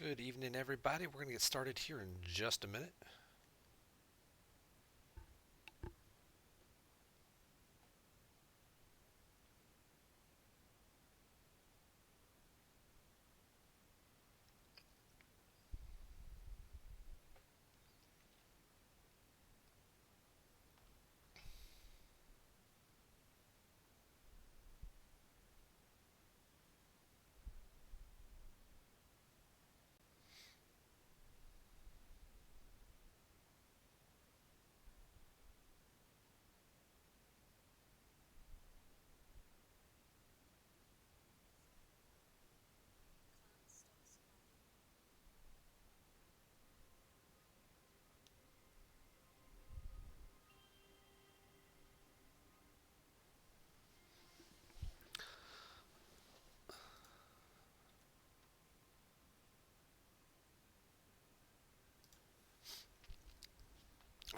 Good evening, everybody. We're going to get started here in just a minute.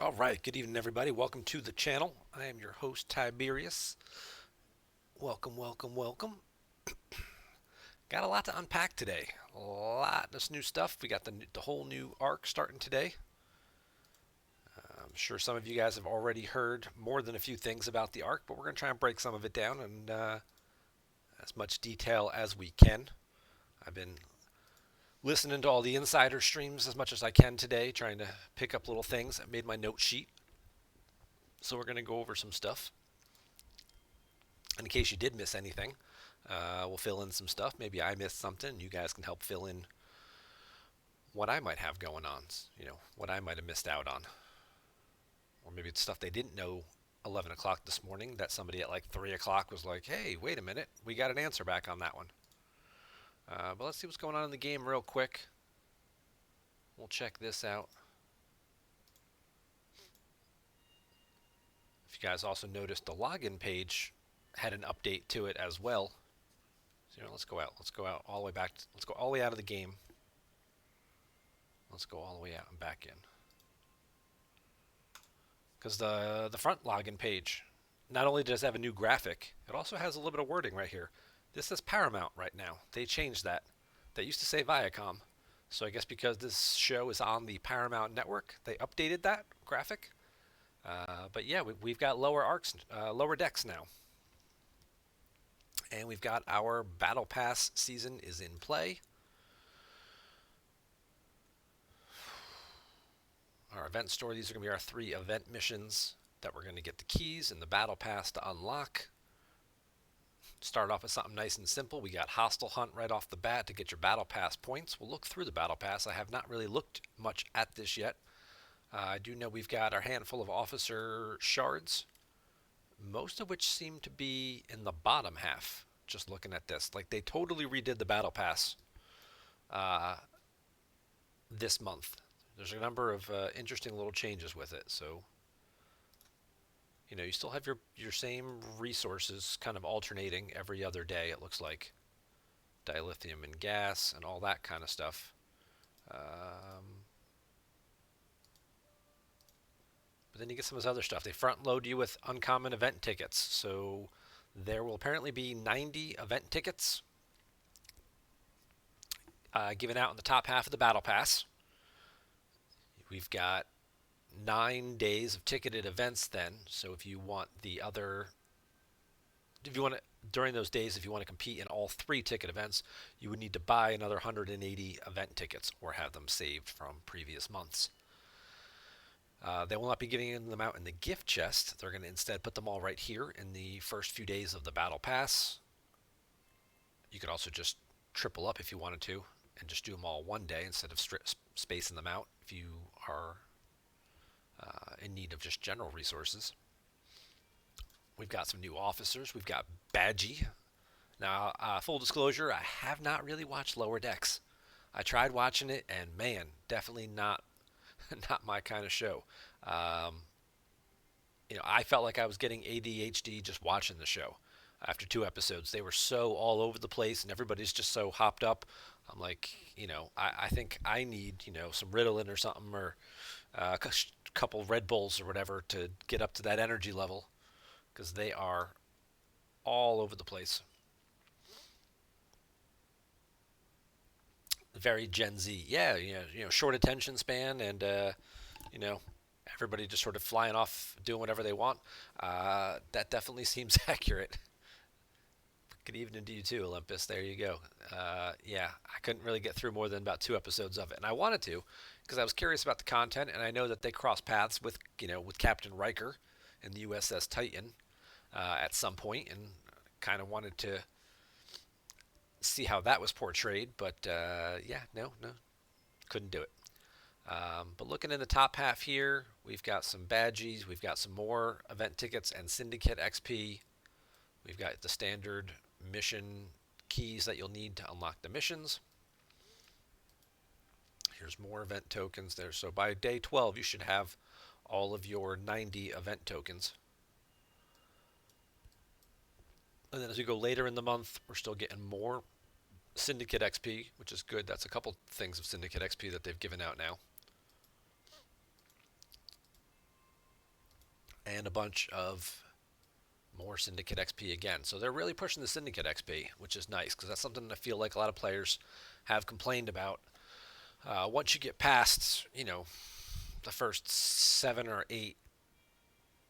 All right. Good evening, everybody. Welcome to the channel. I am your host, Tiberius. Welcome, welcome, welcome. Got a lot to unpack today. A lot of new stuff. We got the whole new arc starting today. I'm sure some of you guys have already heard more than a few things about the arc, but we're going to try and break some of it down in as much detail as we can. I've been listening to all the insider streams as much as I can today, trying to pick up little things. I made my note sheet, so we're going to go over some stuff. In case you did miss anything, we'll fill in some stuff. Maybe I missed something. You guys can help fill in what I might have going on, what I might have missed out on. Or maybe it's stuff they didn't know 11 o'clock this morning that somebody at like 3 o'clock was like, hey, wait a minute, we got an answer back on that one. But let's see what's going on in the game real quick. We'll check this out. If you guys also noticed, the login page had an update to it as well. So, let's go out. Let's go out all the way back. Let's go all the way out of the game. Let's go all the way out and back in. Because the front login page, not only does it have a new graphic, it also has a little bit of wording right here. This says Paramount right now. They changed that. That used to say Viacom. So I guess because this show is on the Paramount network, they updated that graphic. But yeah, we've got lower decks now. And we've got our Battle Pass season is in play. Our event store, these are going to be our 3 event missions that we're going to get the keys and the Battle Pass to unlock. Start off with something nice and simple. We got Hostile Hunt right off the bat to get your Battle Pass points. We'll look through the Battle Pass. I have not really looked much at this yet. I do know we've got our handful of officer shards, most of which seem to be in the bottom half, just looking at this. Like, they totally redid the Battle Pass this month. There's a number of interesting little changes with it. So, you still have your same resources kind of alternating every other day, it looks like. Dilithium and gas and all that kind of stuff. But then you get some of this other stuff. They front load you with uncommon event tickets. So there will apparently be 90 event tickets given out in the top half of the Battle Pass. We've got 9 days of ticketed events then. So if you want during those days, if you want to compete in all 3 ticket events, you would need to buy another 180 event tickets or have them saved from previous months. They will not be giving them out in the gift chest. They're going to instead put them all right here in the first few days of the Battle Pass. You could also just triple up if you wanted to and just do them all one day instead of spacing them out if you are in need of just general resources. We've got some new officers. We've got Badgie. Now, full disclosure, I have not really watched Lower Decks. I tried watching it, and man, definitely not my kind of show. I felt like I was getting ADHD just watching the show. After 2 episodes, they were so all over the place, and everybody's just so hopped up. I'm like, I think I need, some Ritalin or something, or a couple Red Bulls or whatever to get up to that energy level, because they are all over the place. very Gen Z. Yeah, short attention span and you know, everybody just sort of flying off doing whatever they want. That definitely seems accurate. Good evening to you too, Olympus. There you go. Yeah, I couldn't really get through more than about 2 episodes of it, and I wanted to because I was curious about the content, and I know that they cross paths with with Captain Riker and the USS Titan at some point, and kind of wanted to see how that was portrayed. But yeah, no, couldn't do it. But looking in the top half here, we've got some badges, we've got some more event tickets and Syndicate XP. We've got the standard mission keys that you'll need to unlock the missions. Here's more event tokens there. So by day 12, you should have all of your 90 event tokens. And then as we go later in the month, we're still getting more Syndicate XP, which is good. That's a couple things of Syndicate XP that they've given out now. And a bunch of more Syndicate XP again. So they're really pushing the Syndicate XP, which is nice because that's something I feel like a lot of players have complained about. Once you get past, the first 7 or 8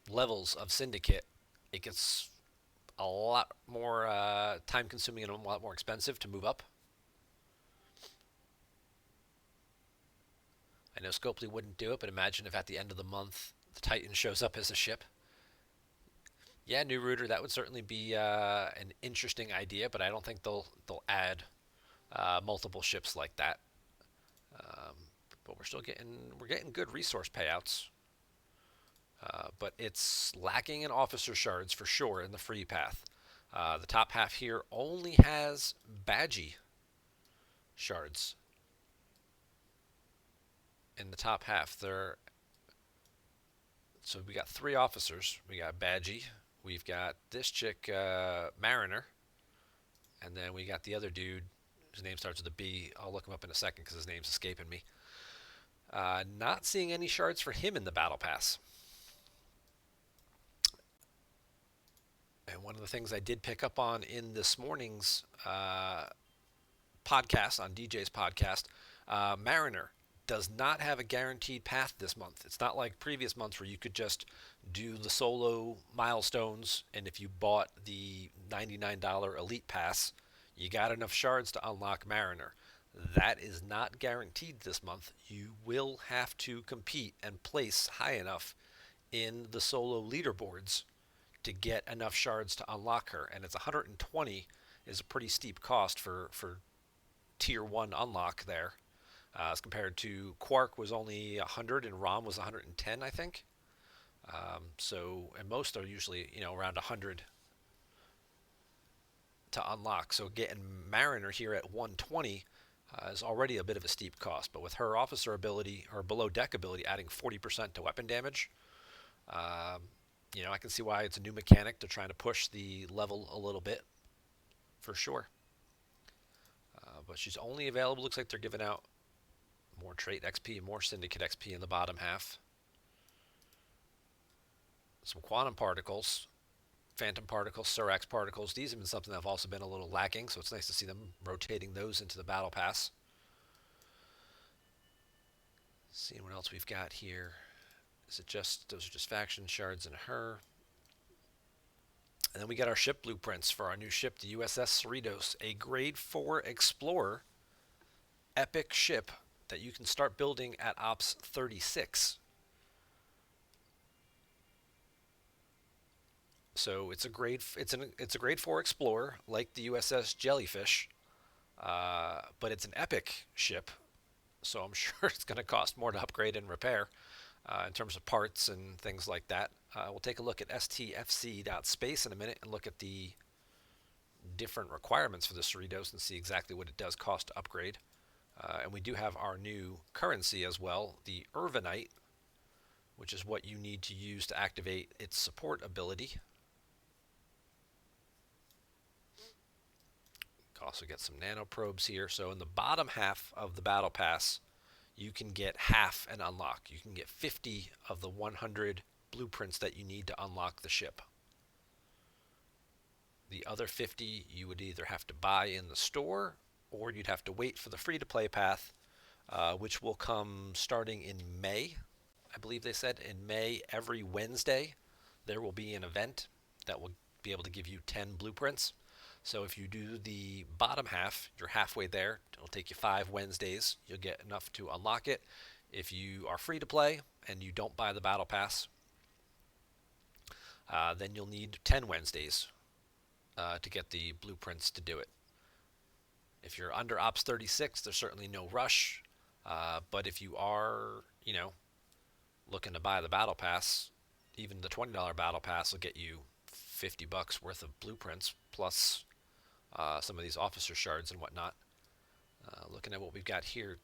levels of Syndicate, it gets a lot more time consuming and a lot more expensive to move up. I know Scopely wouldn't do it, but imagine if at the end of the month the Titan shows up as a ship. Yeah, new router, that would certainly be an interesting idea, but I don't think they'll add multiple ships like that. Um, but we're getting good resource payouts. But it's lacking in officer shards for sure in the free path. The top half here only has Badgie shards. In the top half, so we got 3 officers. We got Badgie. We've got this chick, Mariner, and then we got the other dude. His name starts with a B. I'll look him up in a second because his name's escaping me. Not seeing any shards for him in the battle pass. And one of the things I did pick up on in this morning's podcast, on DJ's podcast, Mariner does not have a guaranteed path this month. It's not like previous months where you could just do the solo milestones, and if you bought the $99 Elite Pass, you got enough shards to unlock Mariner. That is not guaranteed this month. You will have to compete and place high enough in the solo leaderboards to get enough shards to unlock her, and it's 120 is a pretty steep cost for tier 1 unlock there. As compared to Quark was only 100 and Rom was 110, I think. And most are usually around 100 to unlock. So getting Mariner here at 120 is already a bit of a steep cost. But with her officer ability or below deck ability adding 40% to weapon damage, I can see why it's a new mechanic. They're trying to push the level a little bit, for sure. But she's only available. Looks like they're giving out more trait XP, more Syndicate XP in the bottom half. Some quantum particles, phantom particles, Surax particles. These have been something that have also been a little lacking, so it's nice to see them rotating those into the battle pass. Seeing what else we've got here. Those are just faction shards in her. And then we got our ship blueprints for our new ship, the USS Cerritos, a grade 4 Explorer epic ship that you can start building at Ops 36. So it's a grade 4 Explorer like the USS Jellyfish, but it's an epic ship. So I'm sure it's going to cost more to upgrade and repair in terms of parts and things like that. We'll take a look at stfc.space in a minute and look at the different requirements for the Cerritos and see exactly what it does cost to upgrade. And we do have our new currency as well, the Irvinite, which is what you need to use to activate its support ability. Also get some nanoprobes here. So in the bottom half of the battle pass, you can get half an unlock. You can get 50 of the 100 blueprints that you need to unlock the ship. The other 50 you would either have to buy in the store or you'd have to wait for the free-to-play path, which will come starting in May. I believe they said in May, every Wednesday, there will be an event that will be able to give you 10 blueprints. So if you do the bottom half, you're halfway there. It'll take you 5 Wednesdays. You'll get enough to unlock it. If you are free to play and you don't buy the battle pass, then you'll need 10 Wednesdays to get the blueprints to do it. If you're under Ops 36, there's certainly no rush. But if you are, looking to buy the battle pass, even the $20 battle pass will get you $50 worth of blueprints plus some of these officer shards and whatnot. Looking at what we've got here,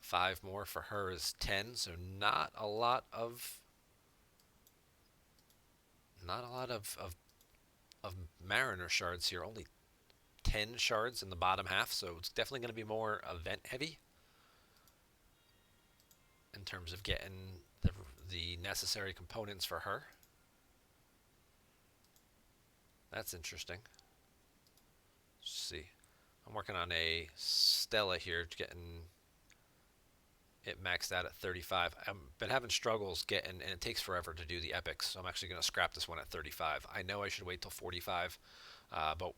5 more for her is 10, so not a lot of Mariner shards here. Only 10 shards in the bottom half, so it's definitely going to be more event heavy in terms of getting the necessary components for her. That's interesting. Let's see. I'm working on a Stella here, getting it maxed out at 35. I've been having struggles getting, and it takes forever to do the epics, so I'm actually going to scrap this one at 35. I know I should wait till 45, but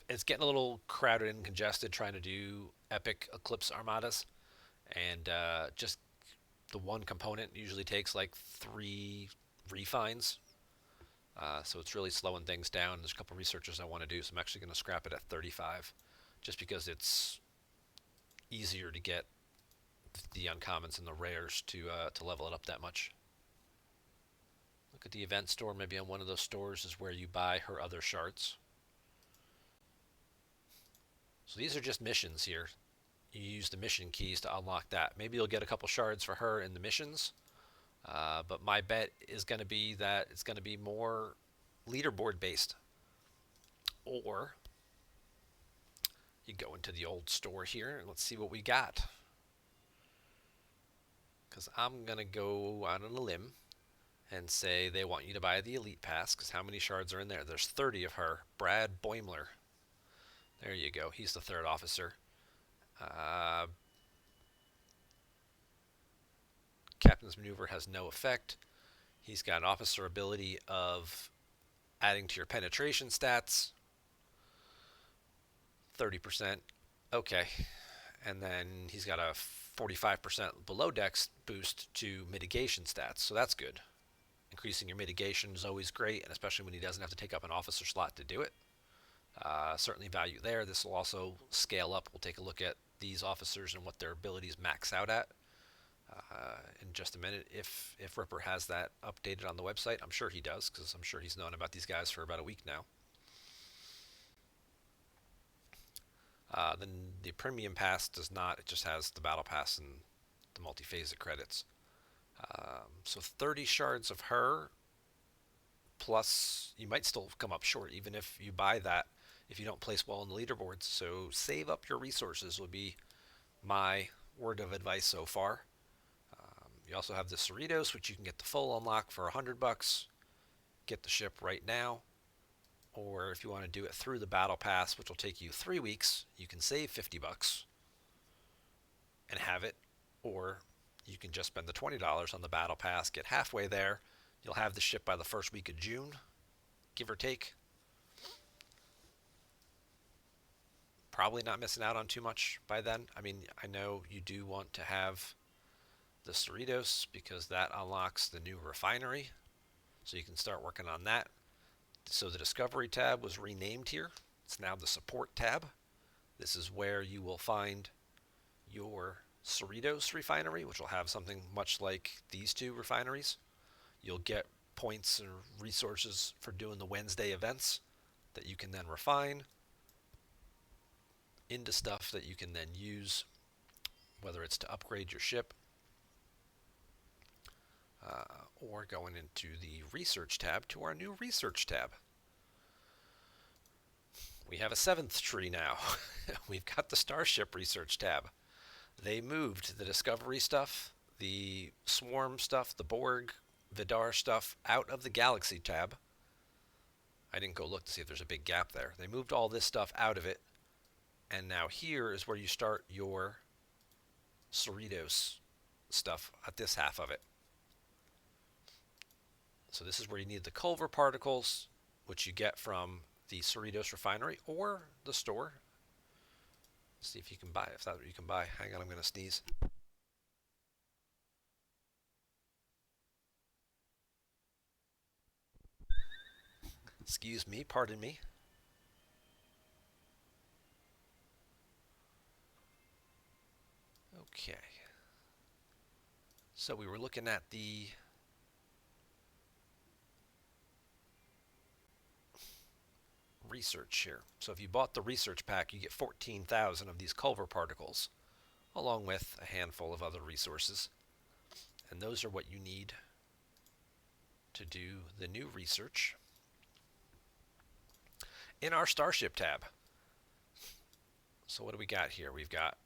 it's getting a little crowded and congested trying to do epic Eclipse Armadas, and just the one component usually takes like 3 refines. So it's really slowing things down. There's a couple researches I want to do, so I'm actually going to scrap it at 35 just because it's easier to get the uncommons and the rares to level it up that much. Look at the event store. Maybe on one of those stores is where you buy her other shards. So these are just missions here. You use the mission keys to unlock that. Maybe you'll get a couple shards for her in the missions. But my bet is going to be that it's going to be more leaderboard based. Or you go into the old store here and let's see what we got. Because I'm going to go out on a limb and say they want you to buy the Elite Pass, because how many shards are in there? There's 30 of her. Brad Boimler. There you go. He's the third officer. Captain's Maneuver has no effect. He's got an officer ability of adding to your penetration stats. 30%. Okay. And then he's got a 45% below dex boost to mitigation stats, so that's good. Increasing your mitigation is always great, and especially when he doesn't have to take up an officer slot to do it. Certainly value there. This will also scale up. We'll take a look at these officers and what their abilities max out at in just a minute. If Ripper has that updated on the website, I'm sure he does, because I'm sure he's known about these guys for about a week now. Then the premium pass does not. It just has the battle pass and the multi-phasic credits. So 30 shards of her, plus you might still come up short even if you buy that, if you don't place well in the leaderboards. So save up your resources would be my word of advice so far. You also have the Cerritos, which you can get the full unlock for $100. Get the ship right now. Or if you want to do it through the battle pass, which will take you 3 weeks, you can save $50 and have it. Or you can just spend the $20 on the battle pass, get halfway there. You'll have the ship by the first week of June, give or take. Probably not missing out on too much by then. I mean, I know you do want to have the Cerritos because that unlocks the new refinery. So you can start working on that. So the Discovery tab was renamed here. It's now the Support tab. This is where you will find your Cerritos refinery, which will have something much like these two refineries. You'll get points or resources for doing the Wednesday events that you can then refine into stuff that you can then use, whether it's to upgrade your ship or going into the Research tab to our new Research tab. We have a 7th tree now. We've got the Starship Research tab. They moved the Discovery stuff, the Swarm stuff, the Borg, Vidar stuff out of the Galaxy tab. I didn't go look to see if there's a big gap there. They moved all this stuff out of it, and now here is where you start your Cerritos stuff at this half of it. So this is where you need the Culver particles, which you get from the Cerritos refinery or the store. Let's see if you can buy, if that's what you can buy. Hang on, I'm going to sneeze. Excuse me, pardon me. Okay. So we were looking at the research here. So if you bought the research pack, you get 14,000 of these Culver particles, along with a handful of other resources. And those are what you need to do the new research in our Starship tab. So what do we got here? We've got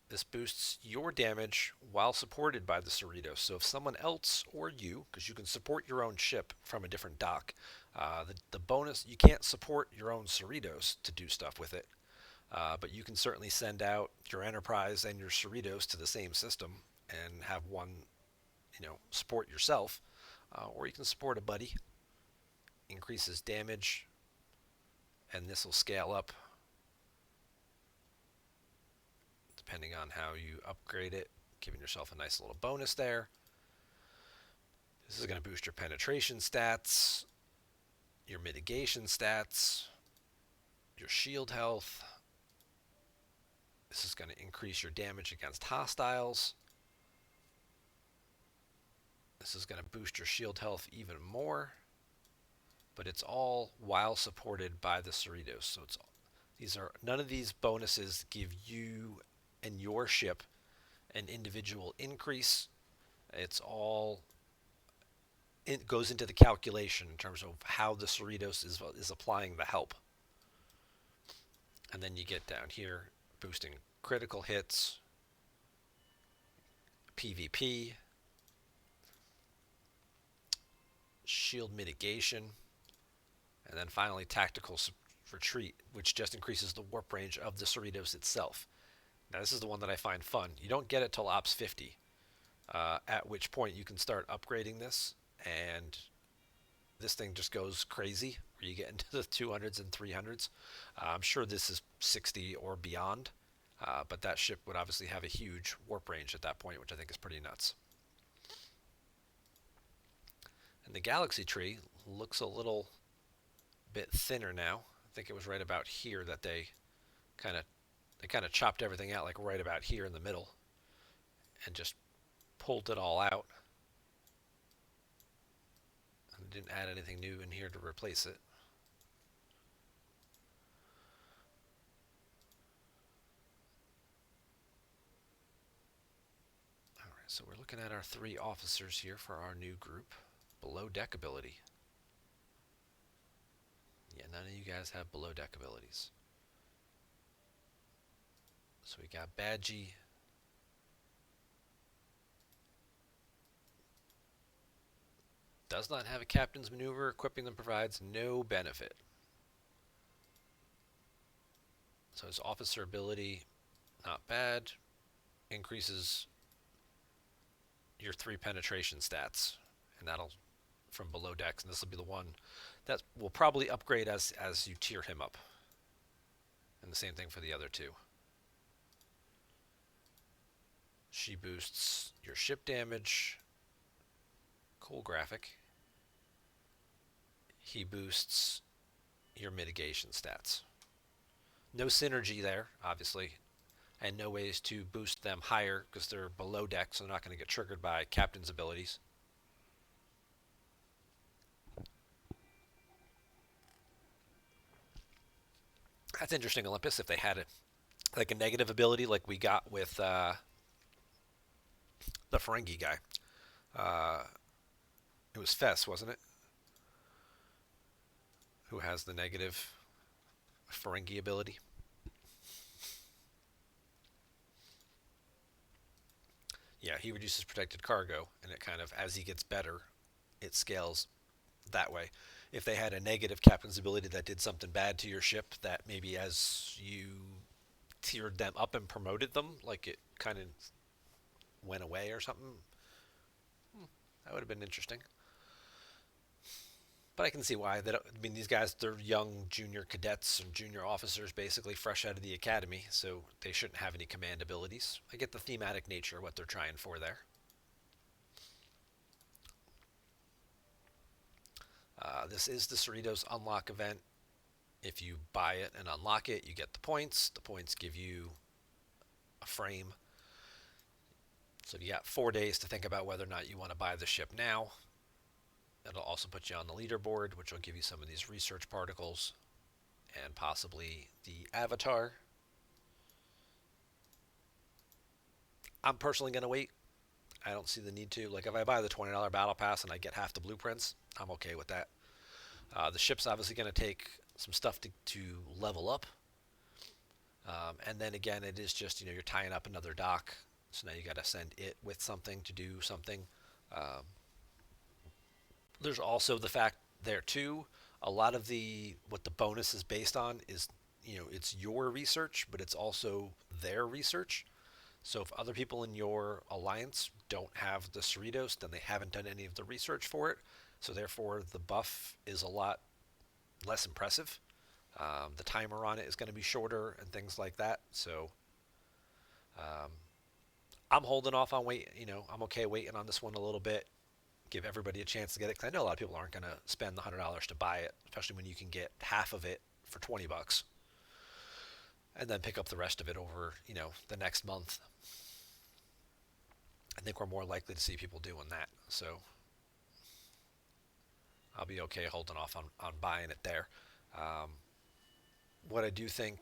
this boosts your damage while supported by the Cerritos. So if someone else or you, because you can support your own ship from a different dock, the bonus, you can't support your own Cerritos to do stuff with it, but you can certainly send out your Enterprise and your Cerritos to the same system and have one, support yourself, or you can support a buddy. Increases damage, and this will scale up depending on how you upgrade it, giving yourself a nice little bonus there. This is going to boost your penetration stats, your mitigation stats, your shield health. This is going to increase your damage against hostiles. This is going to boost your shield health even more, but it's all while supported by the Cerritos. So none of these bonuses give you and your ship an individual increase. It goes into the calculation in terms of how the Cerritos is applying the help. And then you get down here, boosting critical hits, PvP, shield mitigation, and then finally tactical retreat, which just increases the warp range of the Cerritos itself. Now this is the one that I find fun. You don't get it till Ops 50, at which point you can start upgrading this, and this thing just goes crazy, where you get into the 200s and 300s. I'm sure this is 60 or beyond, but that ship would obviously have a huge warp range at that point, which I think is pretty nuts. And the galaxy tree looks a little bit thinner now. I think it was right about here that they kind of chopped everything out, like right about here in the middle, and just pulled it all out. And didn't add anything new in here to replace it. All right, so we're looking at our 3 officers here for our new group. Below deck ability. Yeah, none of you guys have below deck abilities. So we got Badgie. Does not have a captain's maneuver. Equipping them provides no benefit. So his officer ability, not bad. Increases your 3 penetration stats. And that'll, from below decks, and this will be the one that will probably upgrade as you tier him up. And the same thing for the other 2. She boosts your ship damage. Cool graphic. He boosts your mitigation stats. No synergy there, obviously, and no ways to boost them higher because they're below deck, so they're not going to get triggered by captain's abilities. That's interesting, Olympus, if they had like a negative ability like we got with the Ferengi guy. It was Fess, wasn't it? Who has the negative Ferengi ability. Yeah, he reduces protected cargo, and it kind of, as he gets better, it scales that way. If they had a negative captain's ability that did something bad to your ship, that maybe as you tiered them up and promoted them, like it kind of went away or something, that would have been interesting. But I can see why. They don't, I mean, these guys, they're young junior cadets and junior officers, basically fresh out of the academy, so they shouldn't have any command abilities. I get the thematic nature of what they're trying for there. This is the Cerritos Unlock event. If you buy it and unlock it, you get the points. The points give you a frame. So you got 4 days to think about whether or not you want to buy the ship now. It'll also put you on the leaderboard, which will give you some of these research particles and possibly the avatar. I'm personally going to wait. I don't see the need to. Like if I buy the $20 battle pass and I get half the blueprints, I'm okay with that. The ship's obviously going to take some stuff to level up. And then again, it is just, you're tying up another dock. So now you got to send it with something to do something. Um, there's also the fact there too, a lot of what the bonus is based on is, it's your research, but it's also their research. So if other people in your alliance don't have the Cerritos, then they haven't done any of the research for it. So therefore, the buff is a lot less impressive. The timer on it is going to be shorter and things like that. So um, I'm holding off on wait. I'm okay waiting on this one a little bit. Give everybody a chance to get it because I know a lot of people aren't going to spend the $100 to buy it, especially when you can get half of it for $20, and then pick up the rest of it over the next month. I think we're more likely to see people doing that. So I'll be okay holding off on buying it there. Um, what I do think,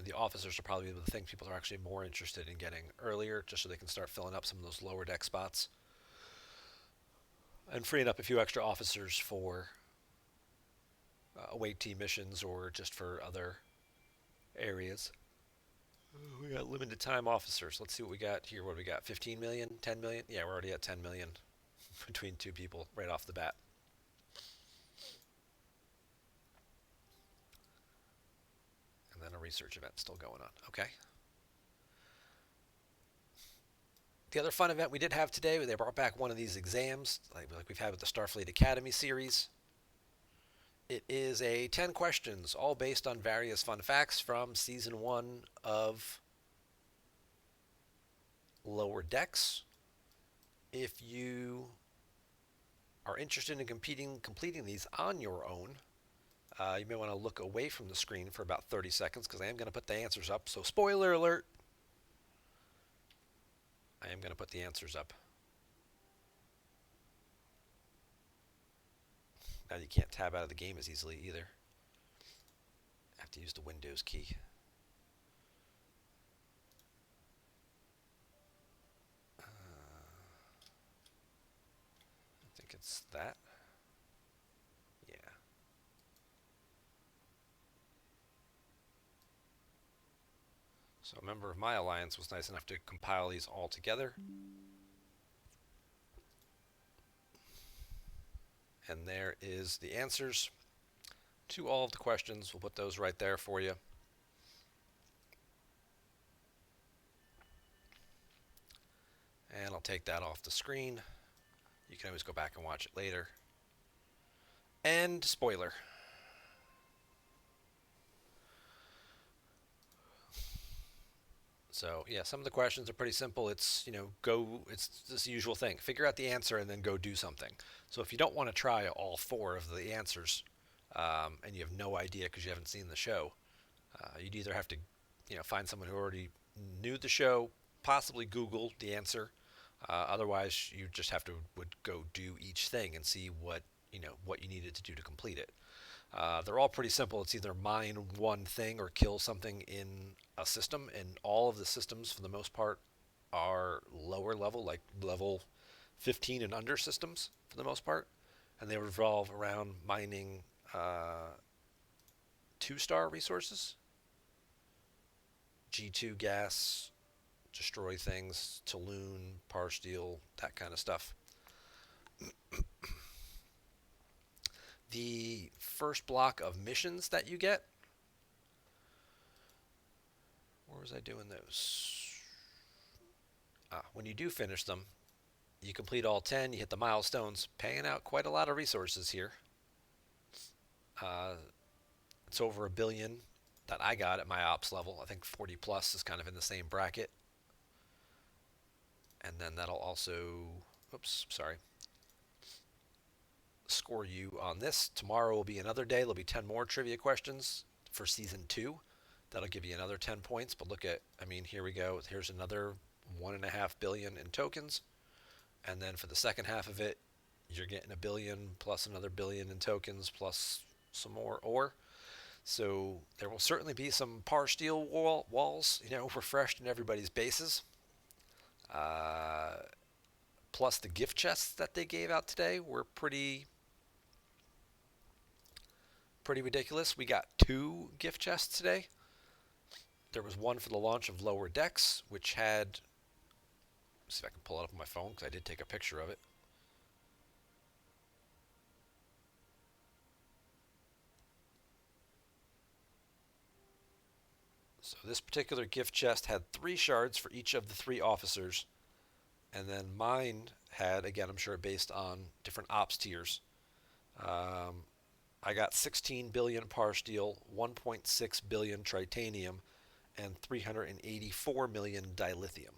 the officers are probably the thing people are actually more interested in getting earlier, just so they can start filling up some of those lower deck spots and freeing up a few extra officers for away team missions or just for other areas. We got limited time officers. Let's see what we got here. What do we got? 15 million? 10 million? Yeah, we're already at 10 million between two people right off the bat. And then a research event still going on. Okay. The other fun event we did have today, they brought back one of these exams like we've had with the Starfleet Academy series. It is a 10 questions, all based on various fun facts from season 1 of Lower Decks. If you are interested in completing these on your own, you may want to look away from the screen for about 30 seconds because I am going to put the answers up. So spoiler alert, I am going to put the answers up. Now you can't tab out of the game as easily either. I have to use the Windows key. I think it's that. Yeah. So a member of my alliance was nice enough to compile these all together. And there is the answers to all of the questions. We'll put those right there for you. And I'll take that off the screen. You can always go back and watch it later. And spoiler. So yeah, some of the questions are pretty simple. It's, it's this usual thing. Figure out the answer and then go do something. So if you don't want to try all 4 of the answers, and you have no idea because you haven't seen the show, you'd either have to, find someone who already knew the show, possibly Google the answer. Otherwise, you just have to would go do each thing and see what you needed to do to complete it. They're all pretty simple. It's either mine one thing or kill something in a system, and all of the systems, for the most part, are lower level, like level 15 and under systems, for the most part, and they revolve around mining 2-star resources, G2 gas, destroy things, Talon, par steel, that kind of stuff. The first block of missions that you get, where was I doing those? When you do finish them, you complete all 10, you hit the milestones, paying out quite a lot of resources here. Uh, it's over a billion that I got at my ops level. I think 40 plus is kind of in the same bracket. And then that'll also, oops, sorry, score you on this. Tomorrow will be another day. There'll be 10 more trivia questions for season 2. That'll give you another 10 points. But look at, I mean, here we go. Here's another 1.5 billion in tokens. And then for the second half of it, you're getting a billion plus another billion in tokens plus some more ore. So there will certainly be some par steel walls, refreshed in everybody's bases. Uh, Plus the gift chests that they gave out today were pretty ridiculous. We got 2 gift chests today. There was one for the launch of Lower Decks, which had, let's see if I can pull it up on my phone because I did take a picture of it. So this particular gift chest had 3 shards for each of the 3 officers. And then mine had, again, I'm sure based on different ops tiers. I got 16 billion par steel, 1.6 billion tritanium, and 384 million dilithium.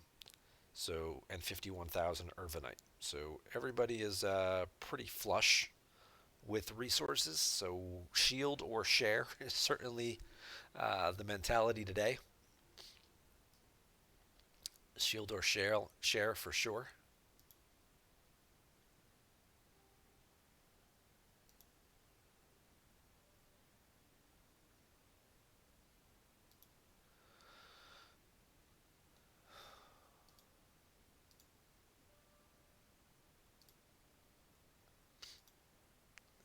So, and 51,000 urbanite. So everybody is pretty flush with resources. So shield or share is certainly the mentality today. Shield or share for sure.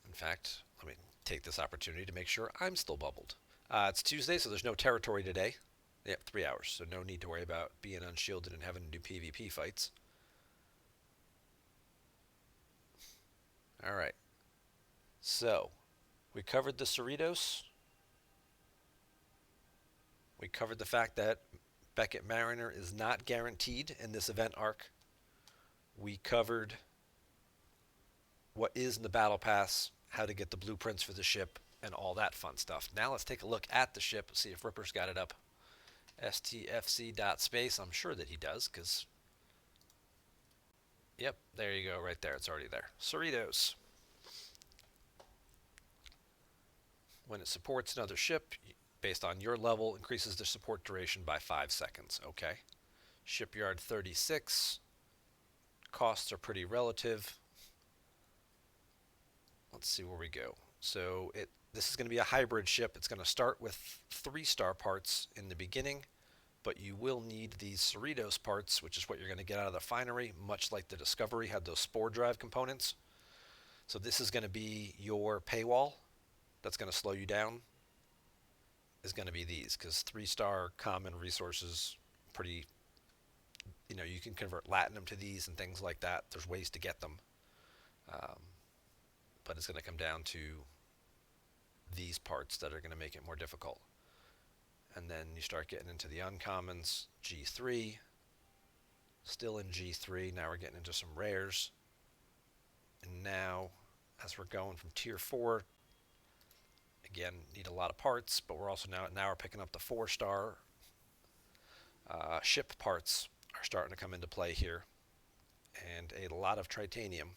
In fact, let me take this opportunity to make sure I'm still bubbled. It's Tuesday, so there's no territory today. Yep, 3 hours, so no need to worry about being unshielded and having to do PvP fights. All right, so we covered the Cerritos. We covered the fact that Beckett Mariner is not guaranteed in this event arc. We covered what is in the Battle Pass, how to get the blueprints for the ship, and all that fun stuff. Now let's take a look at the ship, see if Ripper's got it up. STFC.space, I'm sure that he does, because, yep, there you go, right there, it's already there. Cerritos. When it supports another ship, based on your level, increases the support duration by 5 seconds, okay? Shipyard 36, costs are pretty relative. Let's see where we go. So this is going to be a hybrid ship. It's going to start with 3-star parts in the beginning, but you will need these Cerritos parts, which is what you're going to get out of the finery, much like the Discovery had those spore drive components. So this is going to be your paywall that's going to slow you down, is going to be these, because 3-star common resources, pretty, you can convert latinum to these and things like that. There's ways to get them. Um, but it's going to come down to these parts that are going to make it more difficult. And then you start getting into the uncommons, G3, still in G3. Now we're getting into some rares. And now, as we're going from tier 4, again, need a lot of parts, but we're also now we're picking up the 4-star ship parts are starting to come into play here, and a lot of tritanium.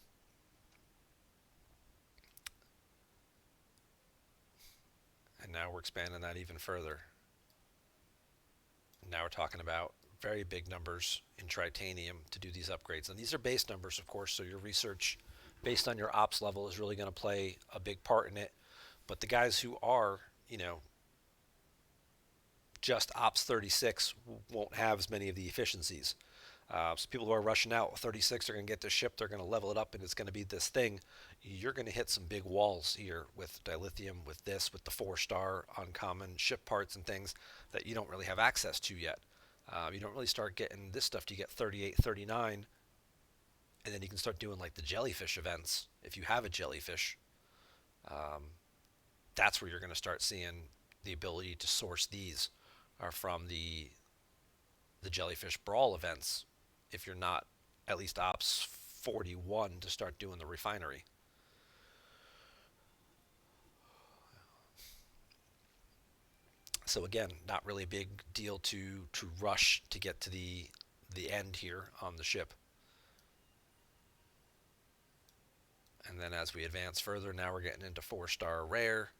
And now we're expanding that even further. Now we're talking about very big numbers in tritanium to do these upgrades. And these are base numbers, of course, so your research based on your ops level is really going to play a big part in it. But the guys who are, just ops 36 won't have as many of the efficiencies. So people who are rushing out with 36 are going to get this ship, they're going to level it up, and it's going to be this thing. You're going to hit some big walls here with dilithium, with this, with the 4-star uncommon ship parts and things that you don't really have access to yet. You don't really start getting this stuff till you get 38, 39, and then you can start doing like the jellyfish events. If you have a jellyfish, um, that's where you're going to start seeing the ability to source these are from the jellyfish brawl events. If you're not at least ops 41 to start doing the refinery. So again, not really a big deal to rush to get to the end here on the ship. And then as we advance further, now we're getting into 4-star rare,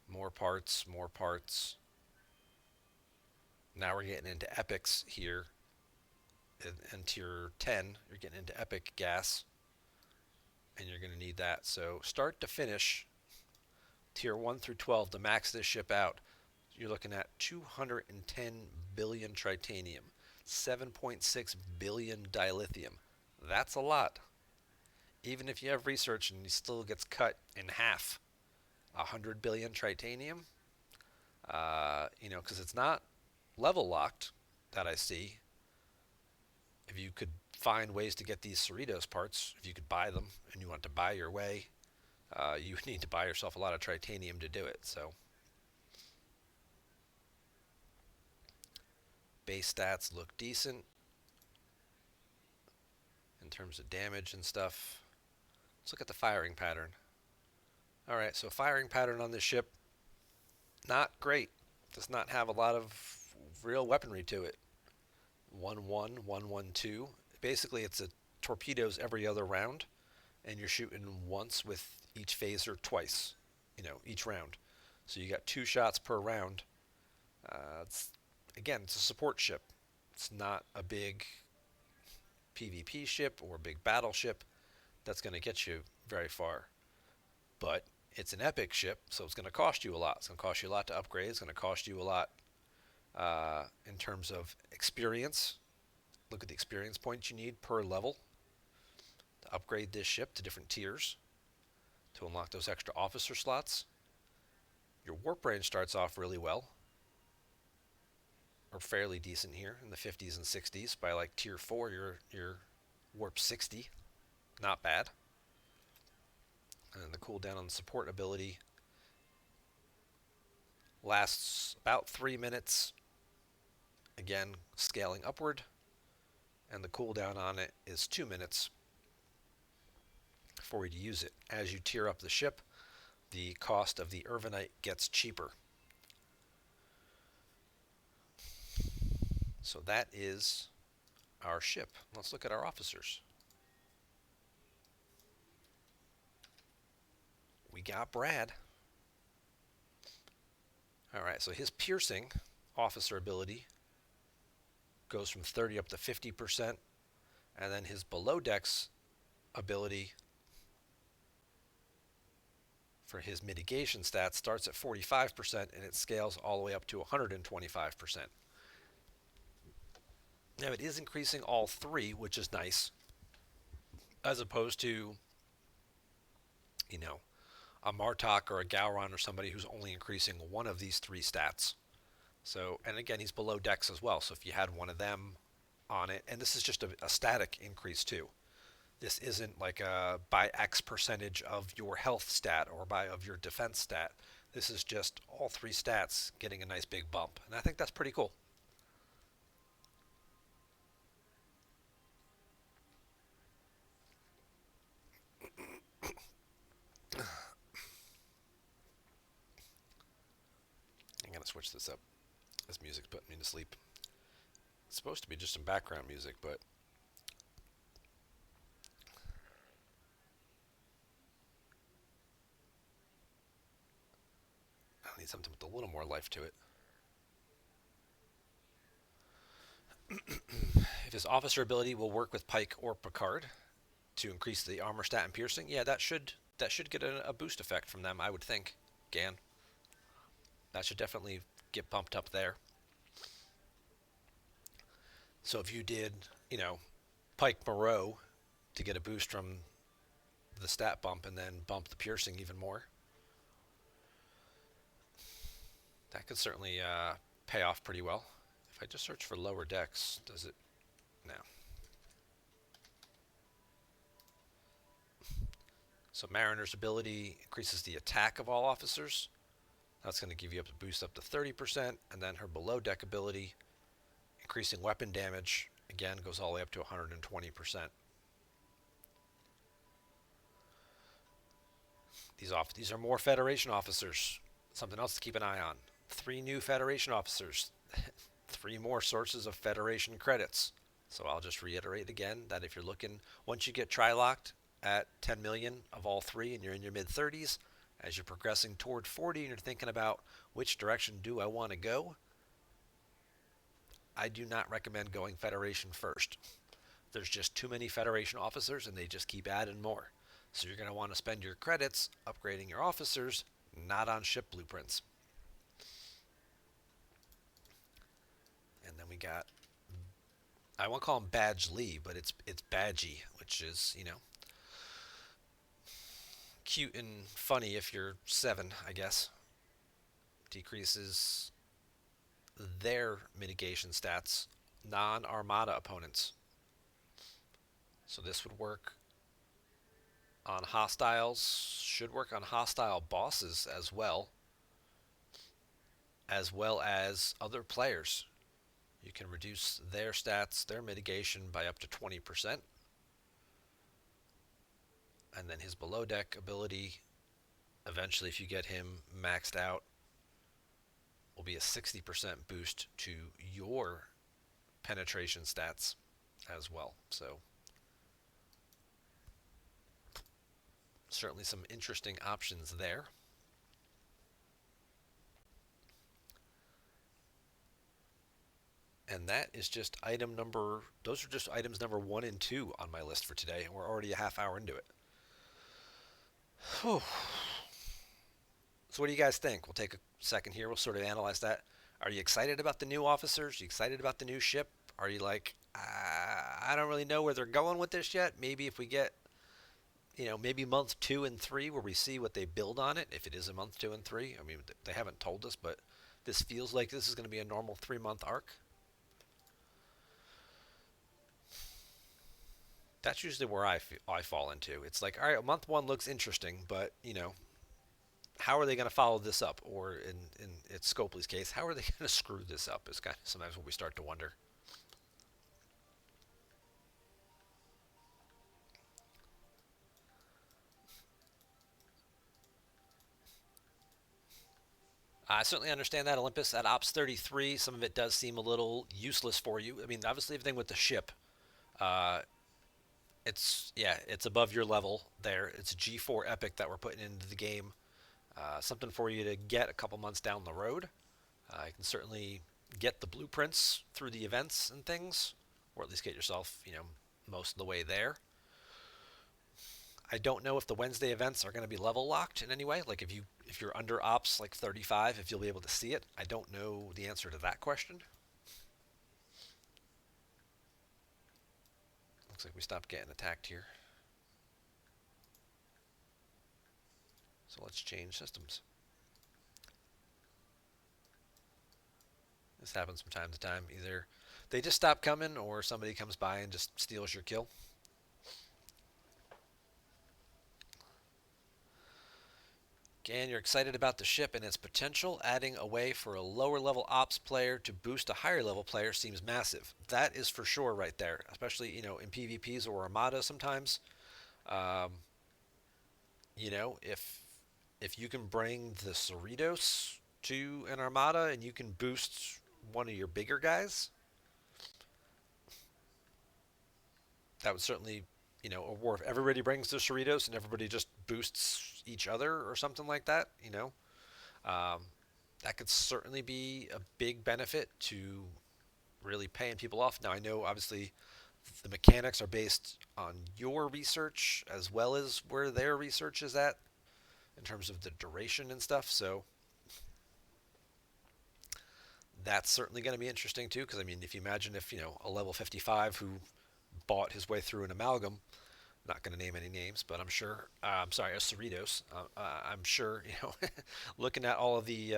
more parts, more parts. Now we're getting into epics here. In tier 10, you're getting into epic gas, and you're going to need that. So start to finish, tier 1 through 12, to max this ship out, you're looking at 210 billion tritanium, 7.6 billion dilithium. That's a lot. Even if you have research and he still gets cut in half, 100 billion tritanium, because it's not level locked that I see. If you could find ways to get these Cerritos parts, if you could buy them and you want to buy your way, you need to buy yourself a lot of tritanium to do it. So base stats look decent in terms of damage and stuff. Let's look at the firing pattern. All right, so firing pattern on this ship, not great. Does not have a lot of real weaponry to it. 1-1, 1-1-2. Basically, it's a torpedoes every other round, and you're shooting once with each phaser twice, each round. So you got 2 shots per round. It's a support ship. It's not a big PvP ship or a big battleship that's going to get you very far. But it's an epic ship, so it's going to cost you a lot. It's going to cost you a lot to upgrade. It's going to cost you a lot in terms of experience. Look at the experience points you need per level to upgrade this ship to different tiers to unlock those extra officer slots. Your warp range starts off really well, or fairly decent here in the 50s and 60s. By like tier 4, you're warp 60. Not bad. And the cooldown on the support ability lasts about 3 minutes. Again, scaling upward. And the cooldown on it is 2 minutes for you to use it. As you tier up the ship, the cost of the Irvinite gets cheaper. So that is our ship. Let's look at our officers. We got Brad. All right, so his piercing officer ability goes from 30 up to 50%, and then his below decks ability for his mitigation stats starts at 45%, and it scales all the way up to 125%. Now it is increasing all 3, which is nice, as opposed to, a Martok or a Gowron or somebody who's only increasing one of these 3 stats. So, and again, he's below decks as well. So if you had one of them on it, and this is just a static increase too. This isn't like a by X percentage of your health stat or by of your defense stat. This is just all 3 stats getting a nice big bump. And I think that's pretty cool. I'm going to switch this up. This music's putting me to sleep. It's supposed to be just some background music, but I need something with a little more life to it. If his officer ability will work with Pike or Picard to increase the armor stat and piercing, yeah, that should get a boost effect from them, I would think. Gan. That should definitely get bumped up there. So if you did, Pike Moreau to get a boost from the stat bump and then bump the piercing even more, that could certainly pay off pretty well If I just search for lower decks, does it? No. So Mariner's ability increases the attack of all officers. That's going to give you up a boost up to 30%, and then her below deck ability, increasing weapon damage, again goes all the way up to 120%. These are more Federation officers. Something else to keep an eye on. 3 new Federation officers. 3 more sources of Federation credits. So I'll just reiterate again that if you're looking, once you get tri-locked at 10 million of all 3 and you're in your mid 30s, as you're progressing toward 40 and you're thinking about which direction do I want to go, I do not recommend going Federation first. There's just too many Federation officers and they just keep adding more. So you're going to want to spend your credits upgrading your officers, not on ship blueprints. And then we got, I won't call him Badge Lee, but it's Badgy, which is, cute and funny if you're 7, I guess. Decreases their mitigation stats, non-Armada opponents. So this would work on hostiles, should work on hostile bosses as well as other players. You can reduce their stats, their mitigation by up to 20%. And then his below deck ability, eventually if you get him maxed out, will be a 60% boost to your penetration stats as well. So certainly some interesting options there. And that is just those are just items number 1 and 2 on my list for today, and we're already a half hour into it. Whew. So what do you guys think? We'll take a second here. We'll sort of analyze that. Are you excited about the new officers? Are you excited about the new ship? Are you like, I don't really know where they're going with this yet. Maybe if we get, maybe month 2 and 3 where we see what they build on it, if it is a month 2 and 3. I mean, they haven't told us, but this feels like this is going to be a normal 3-month arc. That's usually where I fall into. It's like, all right, month 1 looks interesting, but, how are they going to follow this up? Or in it's Scopely's case, how are they going to screw this up is kind of sometimes what we start to wonder. I certainly understand that, Olympus. At Ops 33, some of it does seem a little useless for you. I mean, obviously, everything with the ship, uh, it's above your level there. It's a G4 Epic that we're putting into the game. Something for you to get a couple months down the road. You can certainly get the blueprints through the events and things, or at least get yourself, most of the way there. I don't know if the Wednesday events are going to be level locked in any way. Like if you're under ops like 35, if you'll be able to see it. I don't know the answer to that question. Looks like we stopped getting attacked here. So let's change systems. This happens from time to time. Either they just stop coming or somebody comes by and just steals your kill. Again, you're excited about the ship and its potential. Adding a way for a lower level ops player to boost a higher level player seems massive. That is for sure right there, especially, in PvPs or Armada sometimes. Um, if you can bring the Cerritos to an Armada and you can boost one of your bigger guys, that would certainly, or if everybody brings the Cerritos and everybody just boosts each other or something like that, um, that could certainly be a big benefit to really paying people off. Now, I know obviously the mechanics are based on your research as well as where their research is at in terms of the duration and stuff. So that's certainly going to be interesting too. Because I mean, if you imagine if a level 55 who bought his way through an amalgam, not going to name any names, but I'm sure. I'm sorry, a Cerritos. I'm sure looking at all of the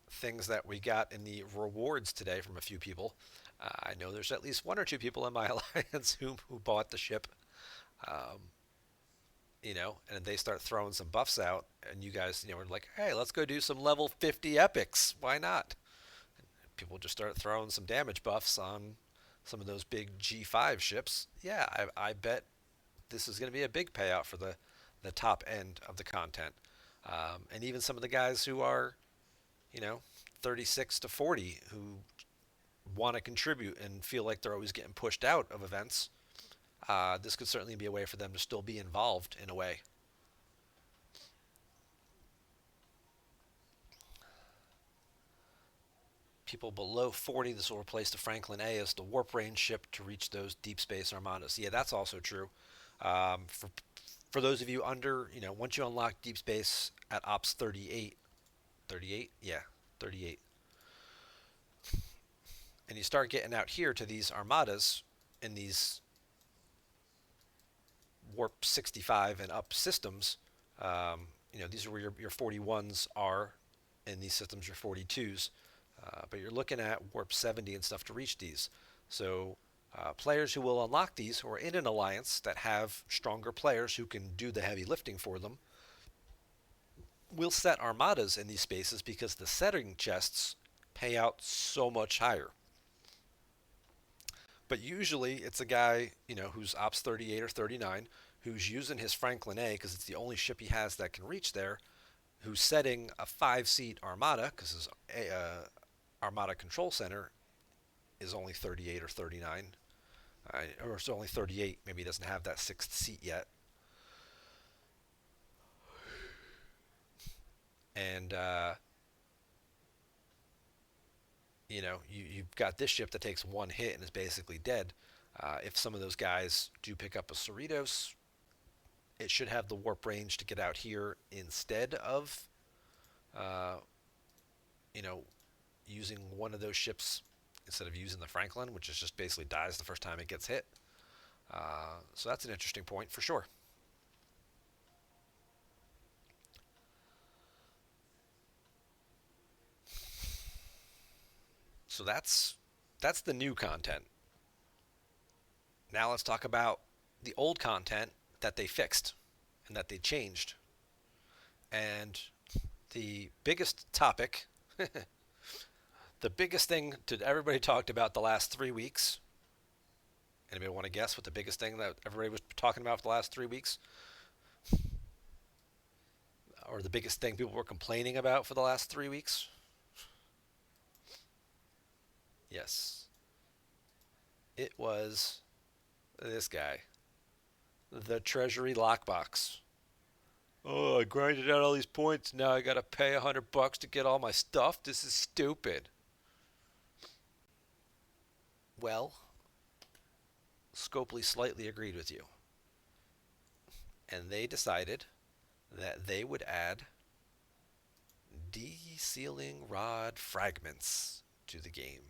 things that we got in the rewards today from a few people. I know there's at least one or two people in my alliance who bought the ship, um, and they start throwing some buffs out, and you guys, are like, hey, let's go do some level 50 epics. Why not? People just start throwing some damage buffs on some of those big G5 ships. Yeah, I bet this is going to be a big payout for the top end of the content. And even some of the guys who are, you know, 36 to 40 who want to contribute and feel like they're always getting pushed out of events, this could certainly be a way for them to still be involved in a way. People below 40, this will replace the Franklin A as the warp range ship to reach those deep space armadas. Yeah, that's also true. For those of you under, once you unlock deep space at Ops 38, 38, yeah, 38, and you start getting out here to these armadas in these warp 65 and up systems, these are where your 41s are, and these systems your 42s. But you're looking at warp 70 and stuff to reach these. So players who will unlock these, who are in an alliance that have stronger players who can do the heavy lifting for them, will set armadas in these spaces because the setting chests pay out so much higher. But usually it's a guy, who's Ops 38 or 39, who's using his Franklin A because it's the only ship he has that can reach there, who's setting a 5-seat armada because his armada control center is only 38 or 39. Or it's only 38. Maybe he doesn't have that sixth seat yet. And, you've got this ship that takes one hit and is basically dead. If some of those guys do pick up a Cerritos, it should have the warp range to get out here instead of, uh, you know, using one of those ships instead of using the Franklin, which is just basically dies the first time it gets hit. So that's an interesting point for sure. So that's the new content. Now let's talk about the old content that they fixed and that they changed. And the biggest topic, the biggest thing that everybody talked about the last 3 weeks. Anybody want to guess what the biggest thing that everybody was talking about for the last 3 weeks? Or the biggest thing people were complaining about for the last 3 weeks? Yes. It was this guy, the Treasury Lockbox. Oh, I grinded out all these points. Now I gotta pay $100 to get all my stuff. This is stupid. Well, Scopely slightly agreed with you, and they decided that they would add de-sealing rod fragments to the game.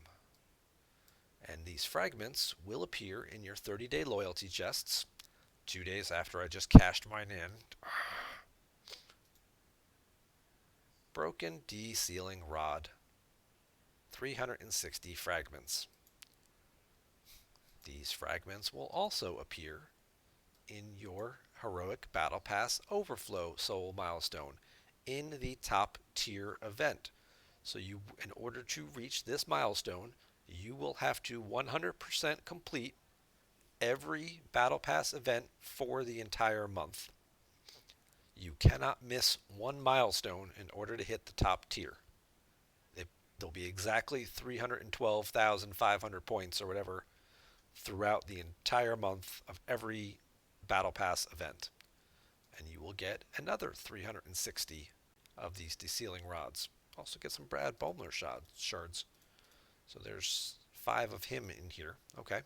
And these fragments will appear in your 30-day loyalty chests 2 days after I just cashed mine in. Broken de-sealing rod. 360 fragments. These fragments will also appear in your Heroic Battle Pass Overflow Soul milestone in the top tier event. So in order to reach this milestone, you will have to 100% complete every Battle Pass event for the entire month. You cannot miss one milestone in order to hit the top tier. There'll be exactly 312,500 points or whatever throughout the entire month of every Battle Pass event. And you will get another 360 of these de-sealing rods. Also get some Brad Baumler shards. So there's 5 of him in here. Okay.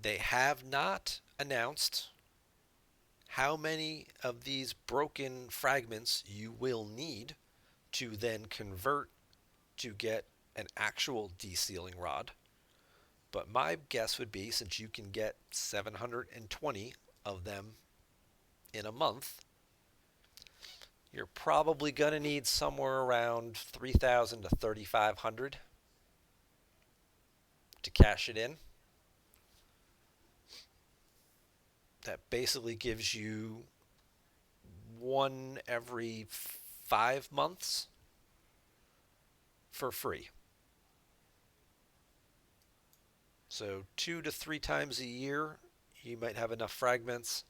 They have not announced how many of these broken fragments you will need to then convert to get an actual de-sealing rod. But my guess would be, since you can get 720 of them in a month, You're probably going to need somewhere around 3,000 to 3,500 to cash it in. That basically gives you one every 5 months for free. So 2 to 3 times a year, you might have enough fragments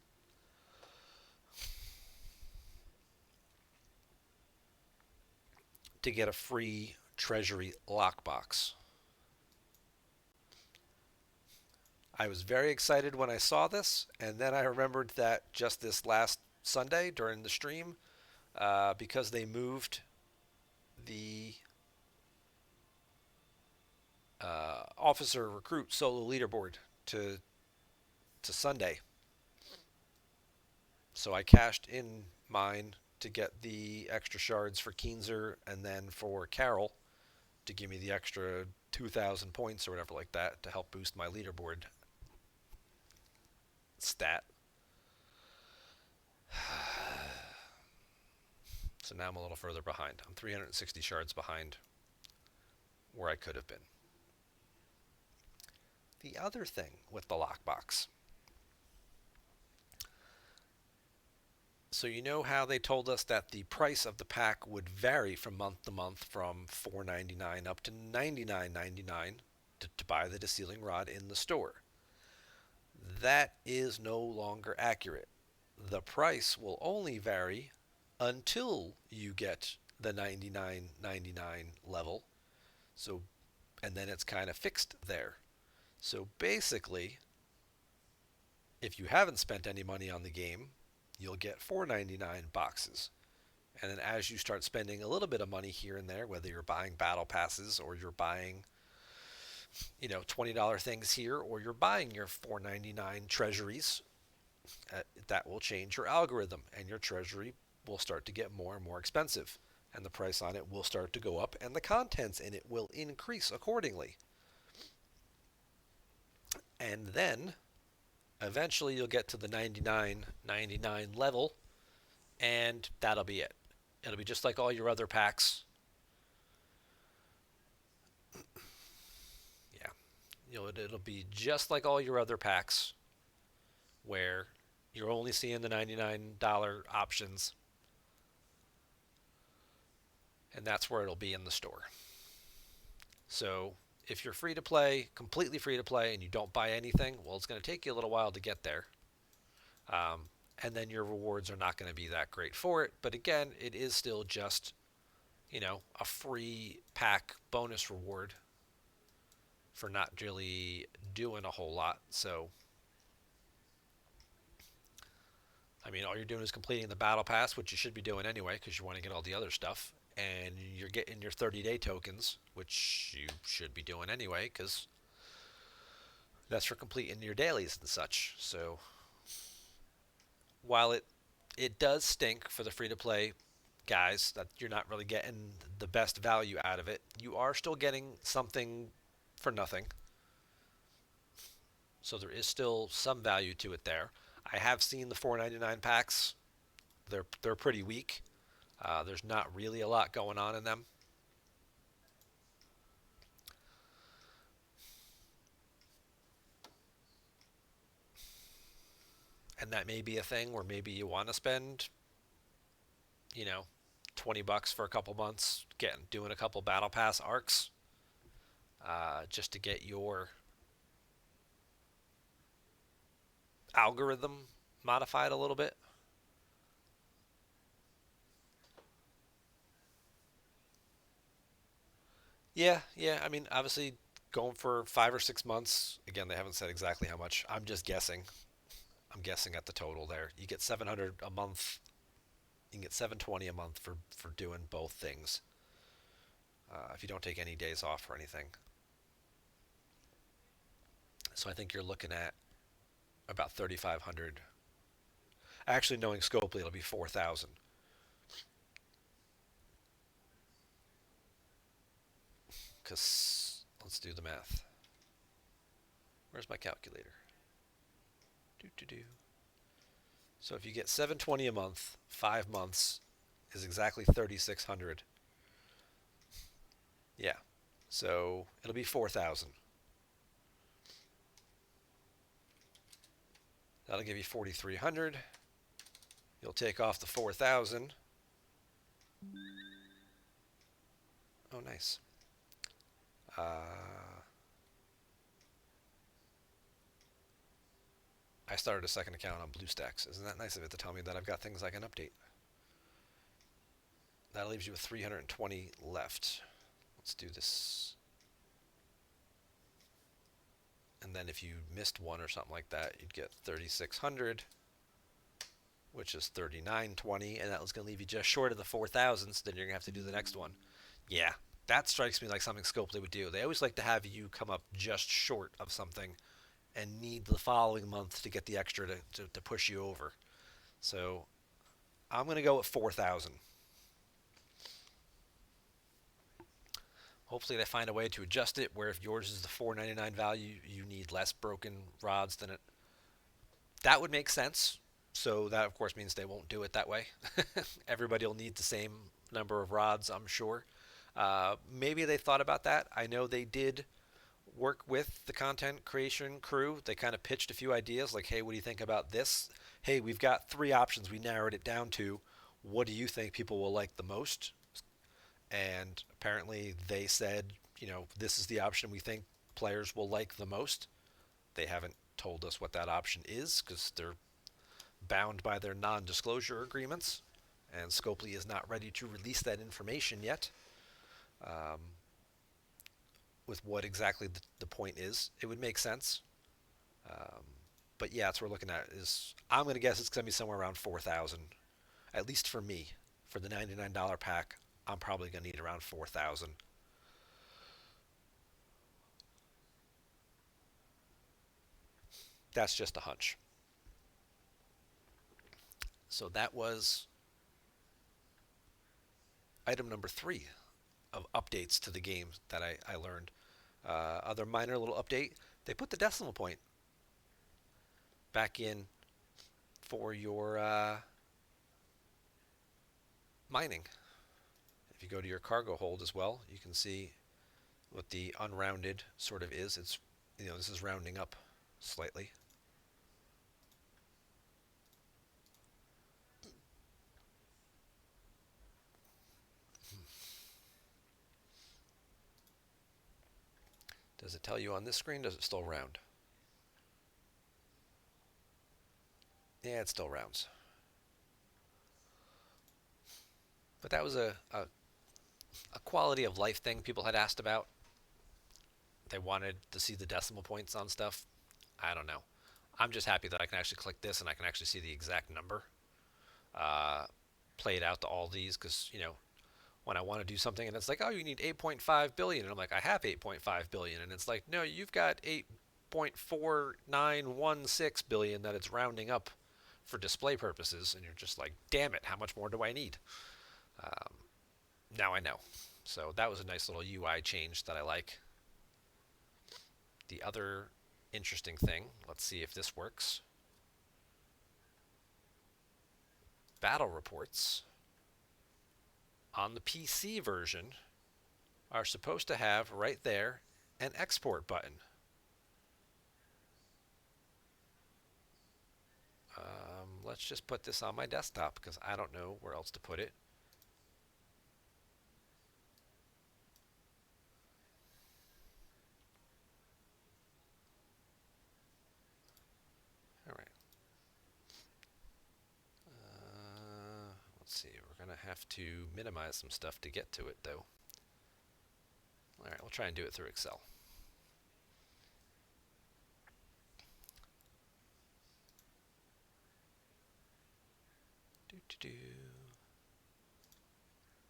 to get a free Treasury Lockbox. I was very excited when I saw this, and then I remembered that just this last Sunday during the stream, because they moved the officer recruit solo leaderboard to Sunday. So I cashed in mine to get the extra shards for Keenzer and then for Carol to give me the extra 2,000 points or whatever like that to help boost my leaderboard stat. So now I'm a little further behind. I'm 360 shards behind where I could have been. The other thing with the lockbox. So you know how they told us that the price of the pack would vary from month to month from $4.99 up to $99.99 to buy the sealing rod in the store. That is no longer accurate. The price will only vary until you get the $99.99 level. So, and then it's kind of fixed there. So basically, if you haven't spent any money on the game, you'll get $4.99 boxes. And then as you start spending a little bit of money here and there, whether you're buying battle passes or you're buying, $20 things here, or you're buying your $4.99 treasuries, that will change your algorithm, and your treasury will start to get more and more expensive, and the price on it will start to go up, and the contents in it will increase accordingly. And then eventually you'll get to the $99.99 level, and that'll be it. It'll be just like all your other packs. Yeah, it'll be just like all your other packs, where you're only seeing the $99 options, and that's where it'll be in the store. So if you're free to play, completely free to play, and you don't buy anything, well, it's going to take you a little while to get there. And then your rewards are not going to be that great for it. But again, it is still just, a free pack bonus reward for not really doing a whole lot. So, I mean, all you're doing is completing the battle pass, which you should be doing anyway because you want to get all the other stuff. And you're getting your 30-day tokens, which you should be doing anyway because that's for completing your dailies and such. So while it does stink for the free-to-play guys that you're not really getting the best value out of it, you are still getting something for nothing. So there is still some value to it there. I have seen the $4.99 packs. They're pretty weak. There's not really a lot going on in them. And that may be a thing where maybe you want to spend, 20 bucks for a couple months, doing a couple battle pass arcs, just to get your algorithm modified a little bit. Yeah. I mean, obviously, going for 5 or 6 months. Again, they haven't said exactly how much. I'm just guessing. I'm guessing at the total there. You get 700 a month. You can get 720 a month for doing both things. If you don't take any days off or anything. So I think you're looking at about 3,500. Actually, knowing Scopely, it'll be 4,000. Because let's do the math. Where's my calculator? Do. So if you get 720 a month, 5 months, is exactly 3,600. Yeah. So it'll be 4,000. That'll give you 4,300. You'll take off the 4,000. Oh, nice. Uh, I started a second account on BlueStacks. Isn't that nice of it to tell me that I've got things I can update? That leaves you with 320 left. Let's do this. And then if you missed one or something like that, you'd get 3,600, which is 3,920, and that was going to leave you just short of the 4,000, so then you're going to have to do the next one. Yeah, that strikes me like something Scopely would do. They always like to have you come up just short of something and need the following month to get the extra to push you over. So I'm going to go at 4,000. Hopefully they find a way to adjust it where if yours is the 499 value, you need less broken rods than it. That would make sense. So that of course means they won't do it that way. Everybody will need the same number of rods, I'm sure. Maybe they thought about that. I know they did work with the content creation crew. They kind of pitched a few ideas like, hey, what do you think about this? Hey, we've got three options. We narrowed it down to what do you think people will like the most? And apparently they said, this is the option we think players will like the most. They haven't told us what that option is because they're bound by their non-disclosure agreements, and Scopely is not ready to release that information yet. Um, with what exactly the point is, it would make sense. Um, but yeah, that's what we're looking at. Is I'm going to guess it's going to be somewhere around 4,000, at least for me. For the $99 pack, I'm probably going to need around 4,000. That's just a hunch. So that was item number 3 of updates to the game that I learned. Other minor little update, they put the decimal point back in for your mining. If you go to your cargo hold as well, you can see what the unrounded sort of is. It's, this is rounding up slightly. Does it tell you on this screen? Does it still round? Yeah, it still rounds. But that was a quality of life thing people had asked about. They wanted to see the decimal points on stuff. I don't know. I'm just happy that I can actually click this and I can actually see the exact number uh, played out to all these because, when I want to do something and it's like, oh, you need 8.5 billion. And I'm like, I have 8.5 billion. And it's like, no, you've got 8.4916 billion that it's rounding up for display purposes. And you're just like, damn it, how much more do I need? Um, Now I know. So that was a nice little UI change that I like. The other interesting thing, let's see if this works. Battle reports on the PC version are supposed to have right there an export button. Let's just put this on my desktop because I don't know where else to put it. All right. Let's see. We're going to have to minimize some stuff to get to it, though. All right, we'll try and do it through Excel. Do do do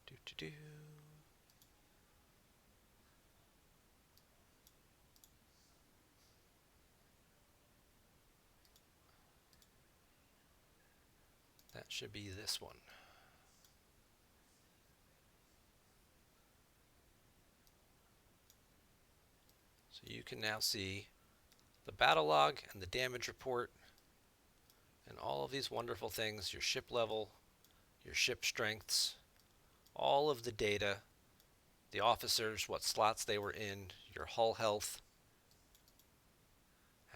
do do do. That should be this one. So you can now see the battle log and the damage report and all of these wonderful things, your ship level, your ship strengths, all of the data, the officers, what slots they were in, your hull health,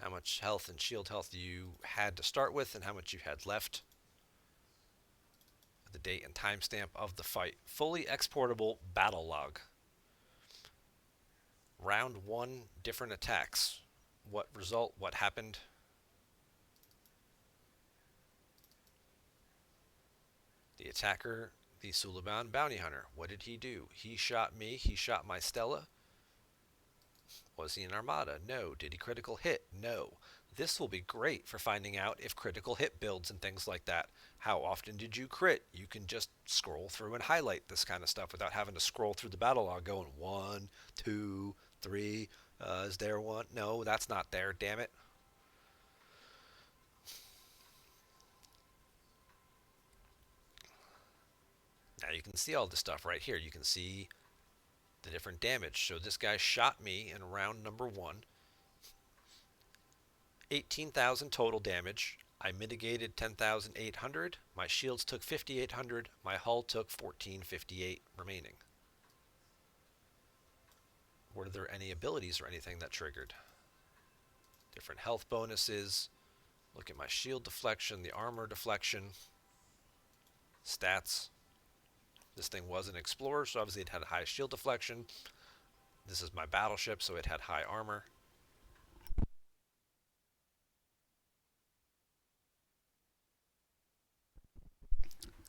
how much health and shield health you had to start with, and how much you had left, the date and timestamp of the fight. Fully exportable battle log. Round 1, different attacks. What result? What happened? The attacker, the Suliban bounty hunter. What did he do? He shot me. He shot my Stella. Was he an Armada? No. Did he critical hit? No. This will be great for finding out if critical hit builds and things like that. How often did you crit? You can just scroll through and highlight this kind of stuff without having to scroll through the battle log going 1, 2, 3. Is there one? No, that's not there. Damn it. Now you can see all this stuff right here. You can see the different damage. So this guy shot me in round number 1. 18,000 total damage. I mitigated 10,800. My shields took 5,800. My hull took 1458 remaining. Were there any abilities or anything that triggered? Different health bonuses. Look at my shield deflection, the armor deflection, stats. This thing was an explorer, so obviously it had high shield deflection. This is my battleship, so it had high armor.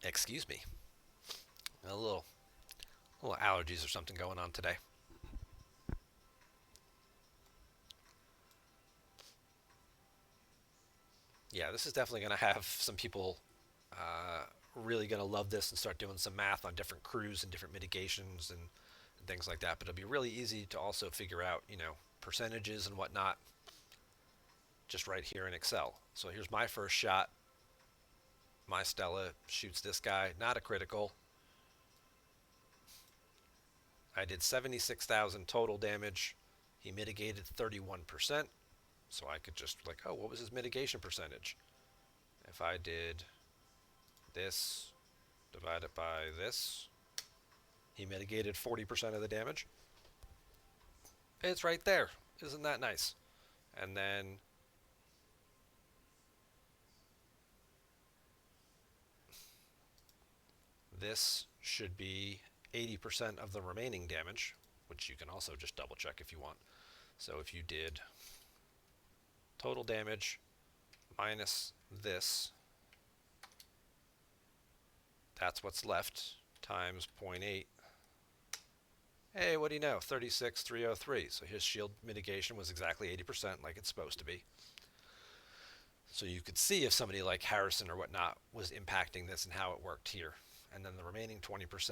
Excuse me. A little allergies or something going on today. Yeah, this is definitely going to have some people really going to love this and start doing some math on different crews and different mitigations and things like that. But it'll be really easy to also figure out, percentages and whatnot just right here in Excel. So here's my first shot. My Stella shoots this guy, not a critical. I did 76,000 total damage. He mitigated 31%. So I could just oh, what was his mitigation percentage? If I did this divided by this, he mitigated 40% of the damage. It's right there. Isn't that nice? And then this should be 80% of the remaining damage, which you can also just double check if you want. So if you did total damage minus this, that's what's left, times 0.8. Hey, what do you know? 36,303. So his shield mitigation was exactly 80% like it's supposed to be. So you could see if somebody like Harrison or whatnot was impacting this and how it worked here. And then the remaining 20%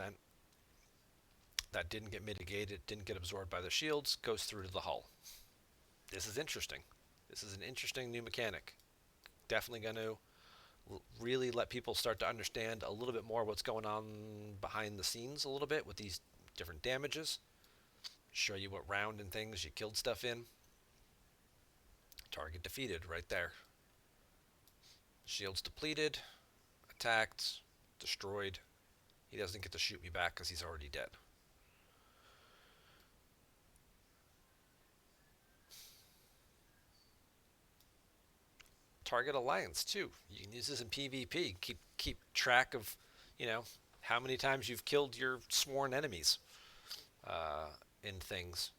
that didn't get mitigated, didn't get absorbed by the shields, goes through to the hull. This is interesting. This is an interesting new mechanic. Definitely going to really let people start to understand a little bit more what's going on behind the scenes a little bit with these different damages. Show you what round and things you killed stuff in. Target defeated right there. Shields depleted, attacked, destroyed. He doesn't get to shoot me back because he's already dead. Target alliance too. You can use this in PvP. Keep track of, how many times you've killed your sworn enemies in things.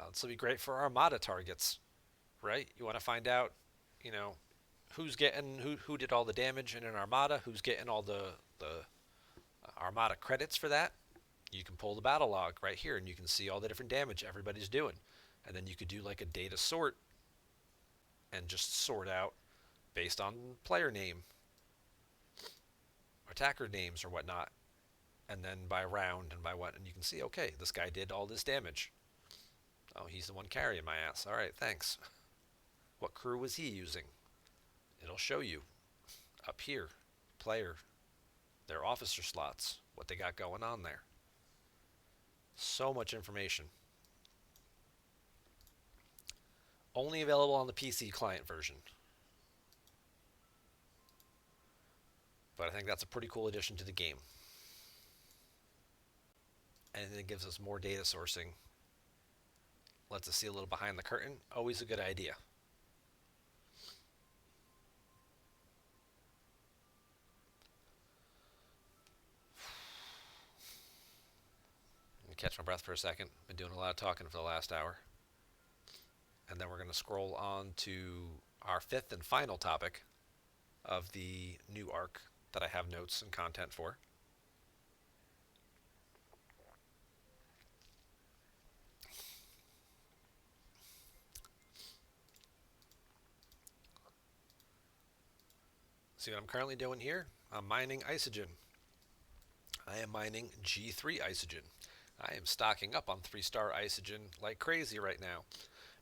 This will be great for Armada targets, right? You want to find out, who's getting who did all the damage in an Armada, who's getting all the Armada credits for that. You can pull the battle log right here, and you can see all the different damage everybody's doing, and then you could do like a data sort and just sort out based on player name, attacker names or whatnot, and then by round and by what, and you can see, okay, this guy did all this damage. Oh, he's the one carrying my ass. All right, thanks. What crew was he using? It'll show you up here, player, their officer slots, what they got going on there. So much information. Only available on the PC client version. But I think that's a pretty cool addition to the game. And it gives us more data sourcing. Lets us see a little behind the curtain. Always a good idea. Let me catch my breath for a second. Been doing a lot of talking for the last hour. And then we're going to scroll on to our fifth and final topic of the new arc that I have notes and content for. See what I'm currently doing here? I'm mining isogen. I am mining G3 isogen. I am stocking up on 3-star isogen like crazy right now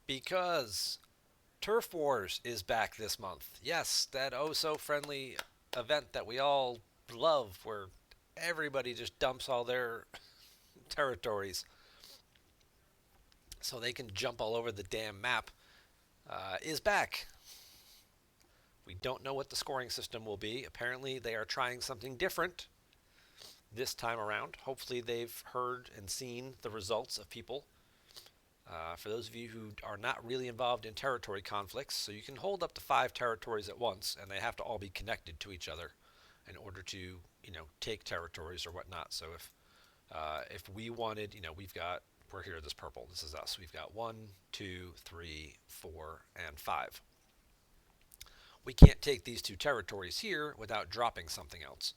because Turf Wars is back this month. Yes, that oh so friendly event that we all love where everybody just dumps all their territories so they can jump all over the damn map is back. We don't know what the scoring system will be. Apparently, they are trying something different this time around. Hopefully, they've heard and seen the results of people. For those of you who are not really involved in territory conflicts, so you can hold up to 5 territories at once, and they have to all be connected to each other in order to, take territories or whatnot. So if we wanted, we're here. This purple. This is us. We've got 1, 2, 3, 4, and 5. We can't take these 2 territories here without dropping something else.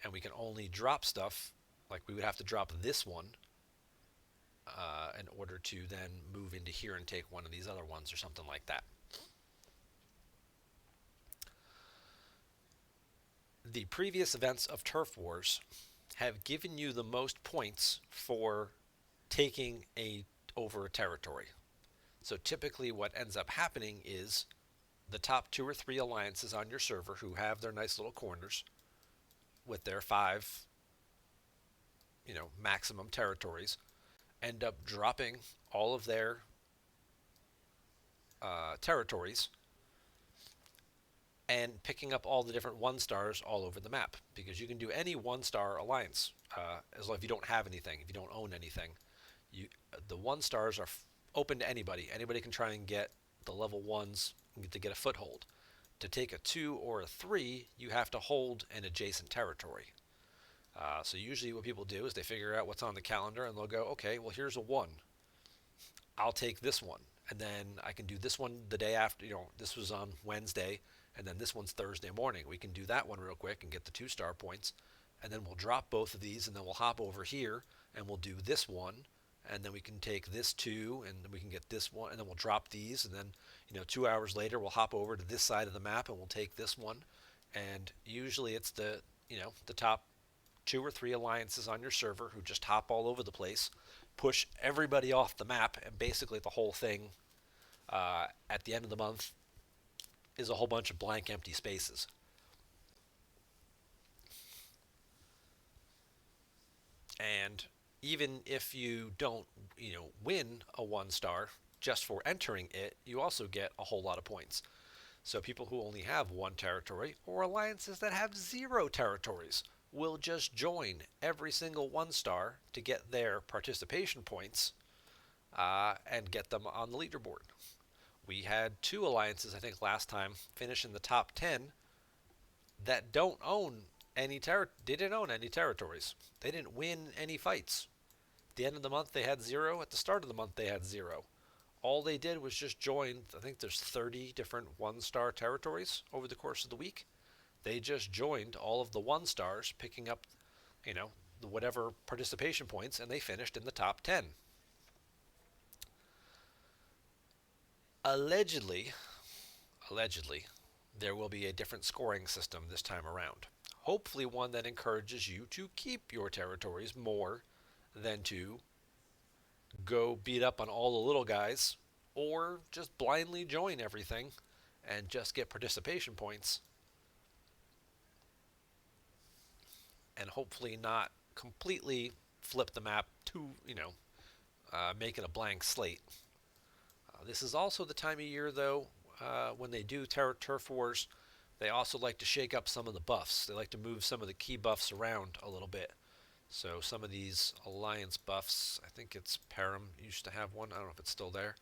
And we can only drop stuff, like we would have to drop this one in order to then move into here and take one of these other ones or something like that. The previous events of Turf Wars have given you the most points for taking over a territory. So typically what ends up happening is the top 2 or 3 alliances on your server who have their nice little corners with their 5, maximum territories end up dropping all of their territories and picking up all the different 1-stars all over the map, because you can do any 1-star alliance as long as you don't have anything, if you don't own anything. The 1-stars are open to anybody. Anybody can try and get the level 1s to get a foothold. To take a 2 or a 3, you have to hold an adjacent territory. So usually what people do is they figure out what's on the calendar and they'll go, okay, well here's a 1. I'll take this one. And then I can do this one the day after, this was on Wednesday, and then this one's Thursday morning. We can do that one real quick and get the 2-star points. And then we'll drop both of these, and then we'll hop over here, and we'll do this one. And then we can take this 2, and then we can get this one, and then we'll drop these. And then, 2 hours later, we'll hop over to this side of the map, and we'll take this one. And usually it's the top 2 or 3 alliances on your server who just hop all over the place, push everybody off the map, and basically the whole thing at the end of the month is a whole bunch of blank empty spaces. And even if you don't win a 1-star just for entering it, you also get a whole lot of points. So people who only have 1 territory, or alliances that have 0 territories, will just join every single 1-star to get their participation points and get them on the leaderboard. We had 2 alliances, I think, last time finish in the top 10 that don't own any they didn't own any territories. They didn't win any fights. At the end of the month they had 0. At the start of the month they had 0. All they did was just join, I think there's 30 different 1-star territories over the course of the week. They just joined all of the 1-stars, picking up, the whatever participation points, and they finished in the top 10. Allegedly, there will be a different scoring system this time around. Hopefully one that encourages you to keep your territories more than to go beat up on all the little guys or just blindly join everything and just get participation points and hopefully not completely flip the map to, make it a blank slate. This is also the time of year, though, when they do Turf Wars, They also like to shake up some of the buffs. They like to move some of the key buffs around a little bit. So some of these alliance buffs, I think it's Param used to have one. I don't know if it's still there.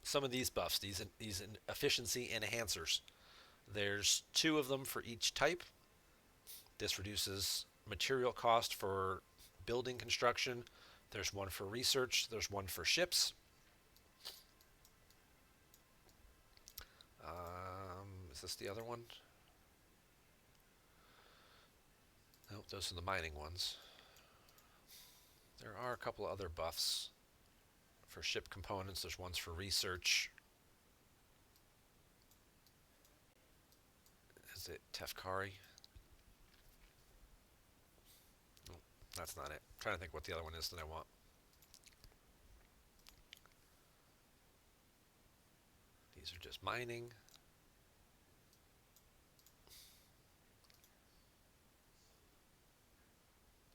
Some of these buffs, these efficiency enhancers. There's two of them for each type. This reduces material cost for building construction. There's one for research. There's one for ships. Is this the other one? Nope, those are the mining ones. There are a couple of other buffs for ship components. There's ones for research. Is it Tefkari? Nope, that's not it. I'm trying to think what the other one is that I want. These are just mining.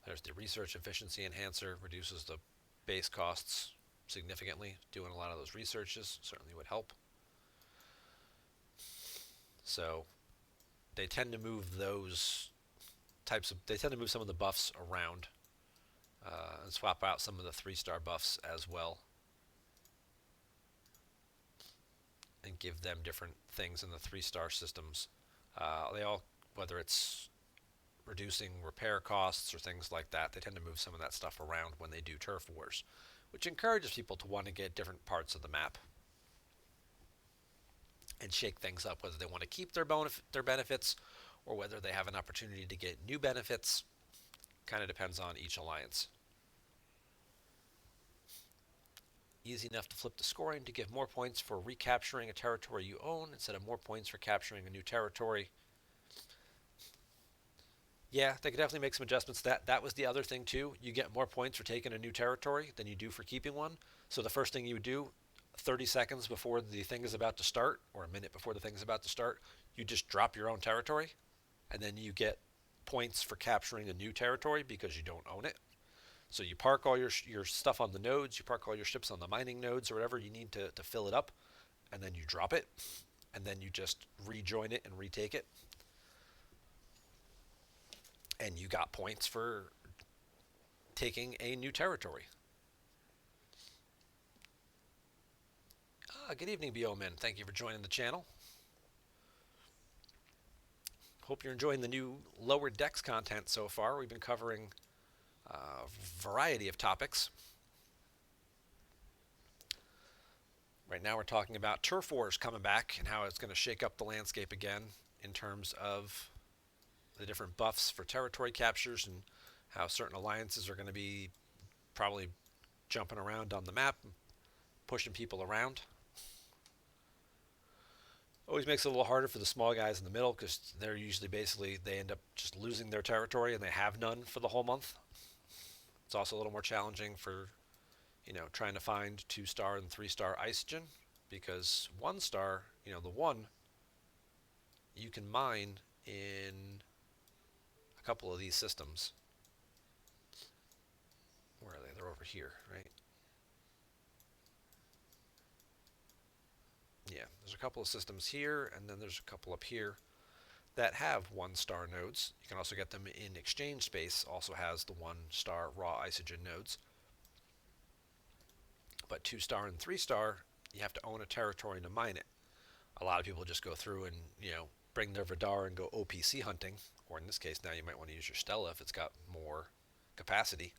There's the research efficiency enhancer, reduces the base costs significantly. Doing a lot of those researches certainly would help. So they tend to move they tend to move some of the buffs around and swap out some of the 3-star buffs as well and give them different things in the 3-star systems. They all, whether it's reducing repair costs or things like that, they tend to move some of that stuff around when they do turf wars, which encourages people to want to get different parts of the map and shake things up, whether they want to keep their benefits or whether they have an opportunity to get new benefits. Kind of depends on each alliance. Easy enough to flip the scoring to give more points for recapturing a territory you own instead of more points for capturing a new territory. Yeah, they could definitely make some adjustments. That was the other thing too. You get more points for taking a new territory than you do for keeping one. So the first thing you would do, 30 seconds before the thing is about to start, or a minute before the thing is about to start, you just drop your own territory, and then you get points for capturing a new territory because you don't own it. So you park all your stuff on the nodes, you park all your ships on the mining nodes or whatever you need to fill it up, and then you drop it, and then you just rejoin it and retake it. And you got points for taking a new territory. Good evening, Biomin. Thank you for joining the channel. Hope you're enjoying the new Lower Decks content so far. We've been covering a variety of topics. Right now we're talking about turf wars coming back and how it's going to shake up the landscape again in terms of the different buffs for territory captures and how certain alliances are going to be probably jumping around on the map, pushing people around. Always makes it a little harder for the small guys in the middle because they're usually they end up just losing their territory and they have none for the whole month. It's also a little more challenging for, trying to find 2-star and 3-star isogen because 1-star, the one you can mine in a couple of these systems. Where are they? They're over here, right? Yeah, there's a couple of systems here, and then there's a couple up here that have 1-star nodes. You can also get them in exchange space, also has the 1-star raw isogen nodes. But 2-star and 3-star, you have to own a territory to mine it. A lot of people just go through and, bring their Vidar and go OPC hunting, or in this case now you might want to use your Stella if it's got more capacity.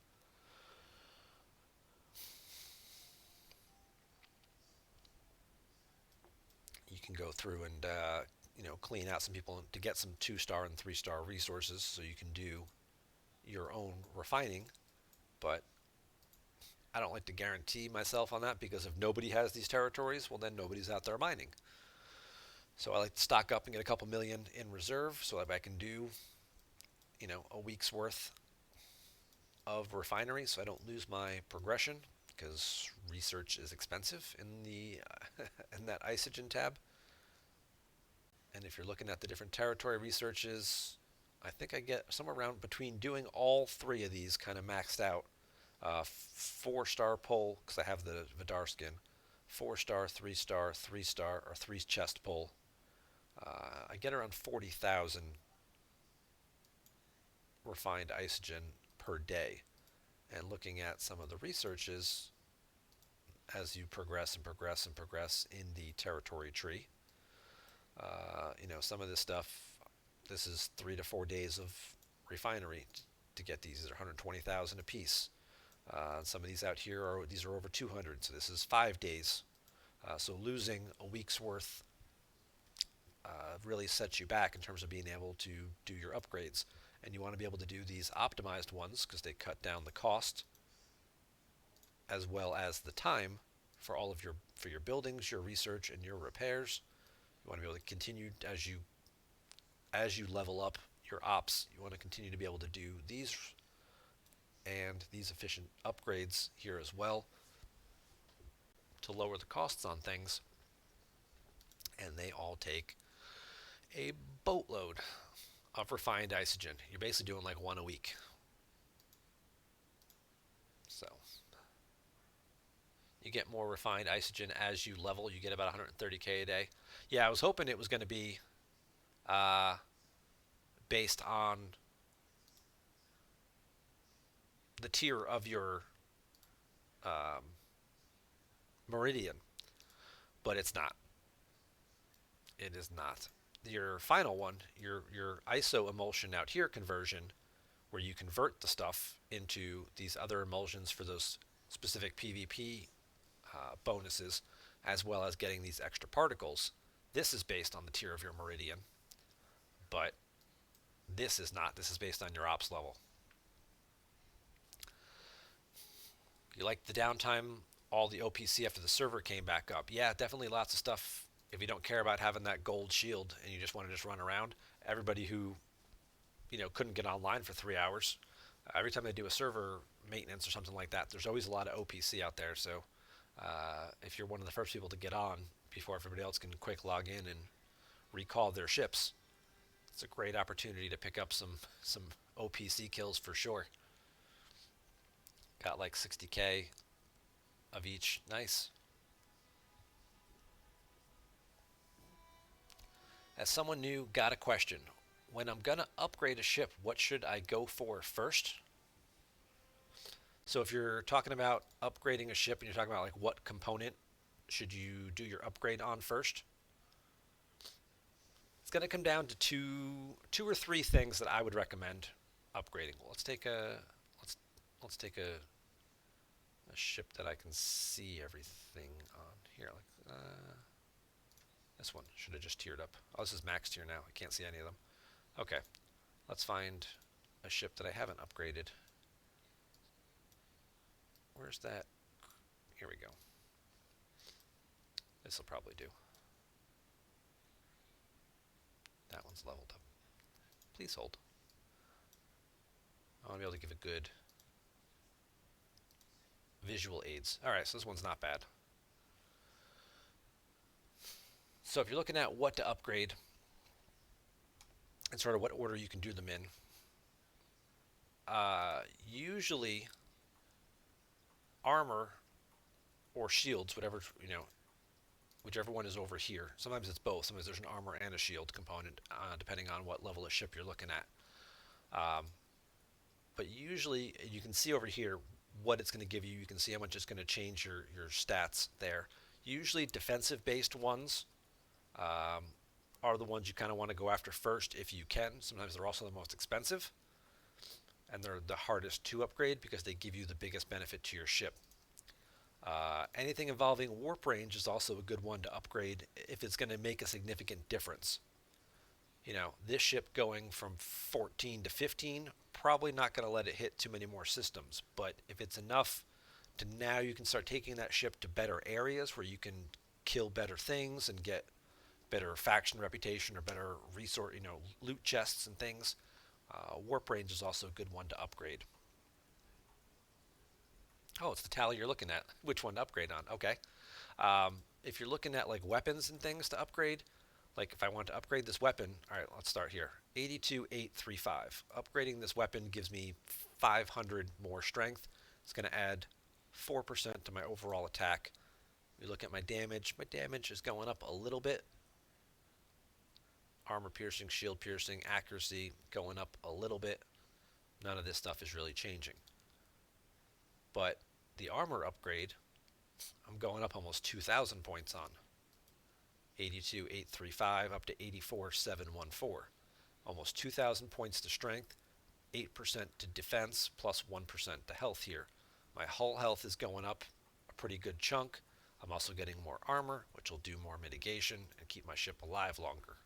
You can go through and clean out some people to get some 2-star and 3-star resources so you can do your own refining. But I don't like to guarantee myself on that because if nobody has these territories, well then nobody's out there mining. So I like to stock up and get a couple million in reserve so that I can do a week's worth of refinery so I don't lose my progression because research is expensive in the in that isogen tab. And if you're looking at the different territory researches, I think I get somewhere around between doing all 3 of these kind of maxed out. 4-star pull because I have the Vidar skin, 4-star, 3-star, 3-star, or 3 chest pull. I get around 40,000 refined isogen per day. And looking at some of the researches as you progress and progress and progress in the territory tree, some of this stuff, this is 3 to 4 days of refinery to get these. These are 120,000 a piece. Some of these out here these are over 200, so this is 5 days. So losing a week's worth really sets you back in terms of being able to do your upgrades. And you want to be able to do these optimized ones because they cut down the cost as well as the time for all of your buildings, your research, and your repairs. You want to be able to continue as you level up your ops. You want to continue to be able to do these and these efficient upgrades here as well to lower the costs on things. And they all take a boatload of refined isogen. You're basically doing like one a week. So you get more refined isogen as you level. You get about 130K a day. Yeah, I was hoping it was going to be based on the tier of your meridian, but it's not. It is not. Your final one, your iso emulsion out here conversion, where you convert the stuff into these other emulsions for those specific PvP bonuses, as well as getting these extra particles. This is based on the tier of your meridian, but this is not. This is based on your ops level. You like the downtime, all the OPC after the server came back up. Yeah, definitely lots of stuff. If you don't care about having that gold shield and you just want to just run around, everybody who couldn't get online for 3 hours, every time they do a server maintenance or something like that, there's always a lot of OPC out there. So if you're one of the first people to get on before everybody else can quick log in and recall their ships, it's a great opportunity to pick up some OPC kills for sure. Got like 60K of each. Nice. As someone new, got a question. When I'm going to upgrade a ship, what should I go for first? So if you're talking about upgrading a ship and you're talking about like what component should you do your upgrade on first, it's going to come down to two or three things that I would recommend upgrading. Well, let's take a ship that I can see everything on here. Like this one should have just tiered up. Oh, this is max tier now. I can't see any of them. Okay, let's find a ship that I haven't upgraded. Where's that? Here we go. This will probably do. That one's leveled up. Please hold. I want to be able to give a good visual aids. Alright, so this one's not bad. So if you're looking at what to upgrade and sort of what order you can do them in, usually armor or shields, whichever one is over here. Sometimes it's both. Sometimes there's an armor and a shield component, depending on what level of ship you're looking at. But usually you can see over here what it's going to give you. You can see how much it's going to change your stats there. Usually defensive-based ones are the ones you kind of want to go after first if you can. Sometimes they're also the most expensive, and they're the hardest to upgrade because they give you the biggest benefit to your ship. Anything involving warp range is also a good one to upgrade if it's going to make a significant difference. This ship going from 14 to 15, probably not going to let it hit too many more systems. But if it's enough to now you can start taking that ship to better areas where you can kill better things and get better faction reputation or better resource, loot chests and things. Warp range is also a good one to upgrade. Oh, it's the tally you're looking at. Which one to upgrade on? Okay. If you're looking at like weapons and things to upgrade, like if I want to upgrade this weapon, all right, let's start here. 82,835. Upgrading this weapon gives me 500 more strength. It's going to add 4% to my overall attack. We look at my damage. My damage is going up a little bit. Armor piercing, shield piercing, accuracy going up a little bit. None of this stuff is really changing. But the armor upgrade, I'm going up almost 2,000 points on. 82,835 up to 84,714. Almost 2,000 points to strength, 8% to defense, plus 1% to health here. My hull health is going up a pretty good chunk. I'm also getting more armor, which will do more mitigation and keep my ship alive longer.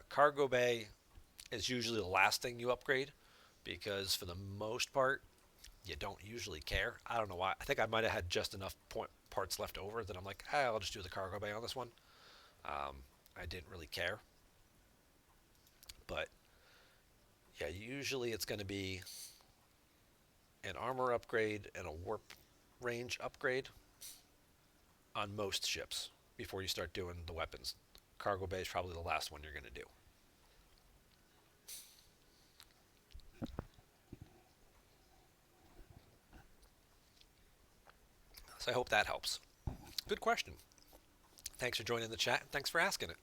Cargo bay is usually the last thing you upgrade because for the most part, you don't usually care. I don't know why. I think I might have had just enough parts left over that I'm like, I'll just do the cargo bay on this one. I didn't really care. But yeah, usually it's going to be an armor upgrade and a warp range upgrade on most ships before you start doing the weapons. Cargo bay is probably the last one you're going to do. So I hope that helps. Good question. Thanks for joining the chat. Thanks for asking it.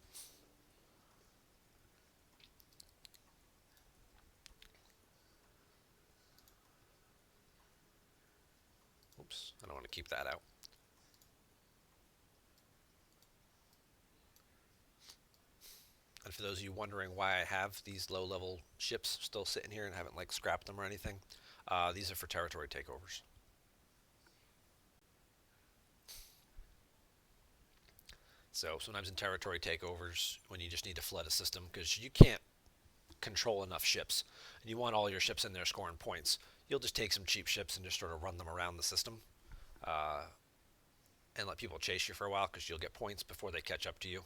Oops, I don't want to keep that out. And for those of you wondering why I have these low-level ships still sitting here and haven't like scrapped them or anything, these are for territory takeovers. So sometimes in territory takeovers, when you just need to flood a system because you can't control enough ships, and you want all your ships in there scoring points, you'll just take some cheap ships and just sort of run them around the system, uh, and let people chase you for a while because you'll get points before they catch up to you,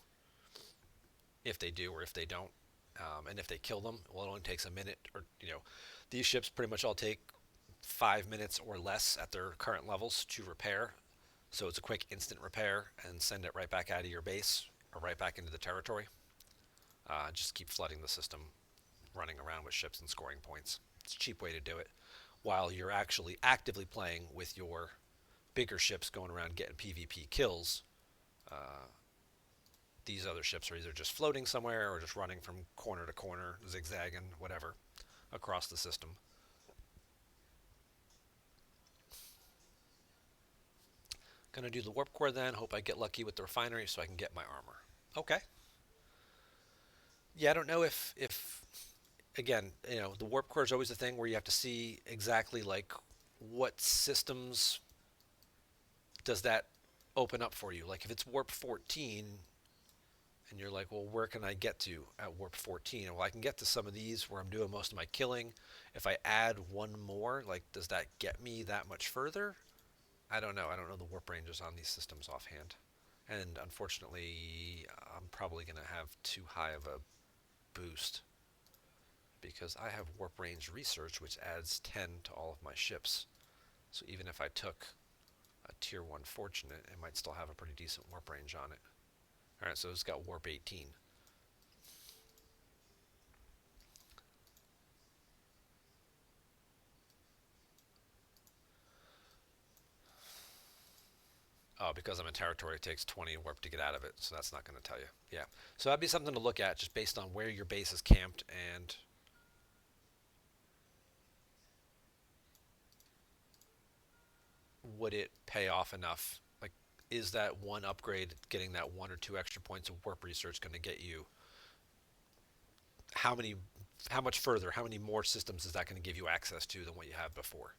if they do or if they don't. And if they kill them, well, it only takes a minute, or these ships pretty much all take 5 minutes or less at their current levels to repair. So it's a quick instant repair and send it right back out of your base or right back into the territory. Just keep flooding the system, running around with ships and scoring points. It's a cheap way to do it while you're actually actively playing with your bigger ships going around getting PvP kills. Uh, these other ships are either just floating somewhere or just running from corner to corner, zigzagging, whatever, across the system. Gonna do the warp core then. Hope I get lucky with the refinery so I can get my armor. Okay. Yeah, I don't know if again, the warp core is always the thing where you have to see exactly like what systems does that open up for you. Like if it's warp 14 and you're like, well, where can I get to at warp 14? Well, I can get to some of these where I'm doing most of my killing. If I add one more, like, does that get me that much further? I don't know. I don't know the warp ranges on these systems offhand. And unfortunately, I'm probably going to have too high of a boost because I have warp range research, which adds 10 to all of my ships. So even if I took a tier 1 fortunate, it might still have a pretty decent warp range on it. Alright, so it's got warp 18. Oh, because I'm in territory, it takes 20 warp to get out of it, so that's not going to tell you. Yeah, so that'd be something to look at just based on where your base is camped and would it pay off enough? Like, is that one upgrade, getting that 1 or 2 extra points of warp research, going to get you how many, how much further, how many more systems is that going to give you access to than what you have before?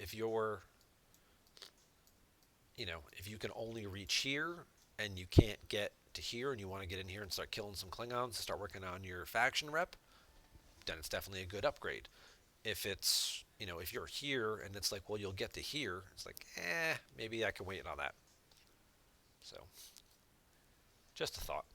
If you're, if you can only reach here and you can't get to here and you want to get in here and start killing some Klingons and start working on your faction rep, then it's definitely a good upgrade. If it's, if you're here and it's like, well, you'll get to here, it's like, maybe I can wait on that. So, just a thought.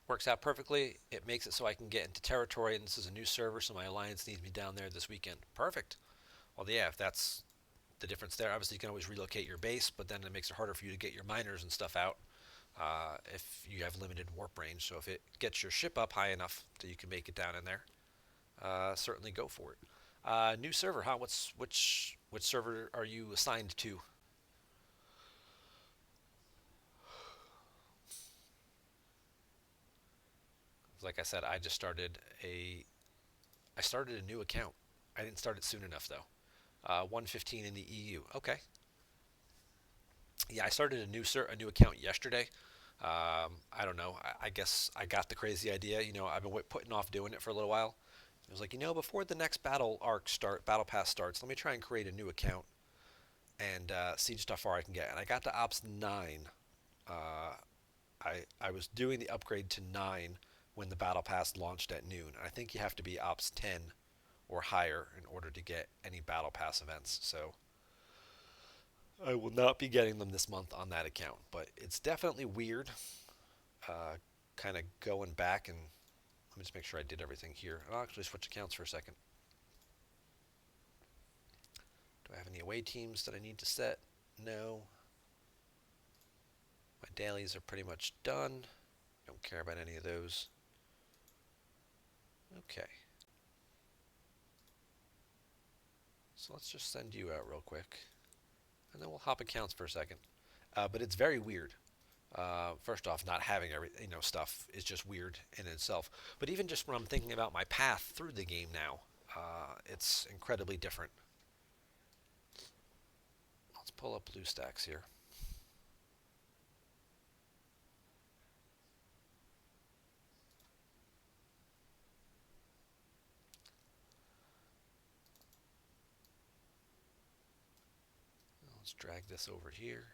Works out perfectly. It makes it so I can get into territory, and this is a new server, so my alliance needs me down there this weekend. Perfect. Well, yeah, if that's the difference there, obviously you can always relocate your base, but then it makes it harder for you to get your miners and stuff out. if you have limited warp range. So if it gets your ship up high enough that you can make it down in there, certainly go for it. New server, huh? Which server are you assigned to? Like I said, I started a new account. I didn't start it soon enough though. 115 in the EU. Okay. Yeah, I started a new account yesterday. I don't know. I guess I got the crazy idea. I've been putting off doing it for a little while. It was like, before the next battle pass starts, let me try and create a new account and see just how far I can get. And I got to Ops 9. Uh, I was doing the upgrade to 9 when the battle pass launched at noon. I think you have to be Ops 10 or higher in order to get any battle pass events. So I will not be getting them this month on that account. But it's definitely weird, kind of going back and let me just make sure I did everything here. I'll actually switch accounts for a second. Do I have any away teams that I need to set? No. My dailies are pretty much done. Don't care about any of those. Okay. So let's just send you out real quick. And then we'll hop accounts for a second. But it's very weird. First off, not having stuff is just weird in itself. But even just when I'm thinking about my path through the game now, it's incredibly different. Let's pull up BlueStacks here. Let's drag this over here.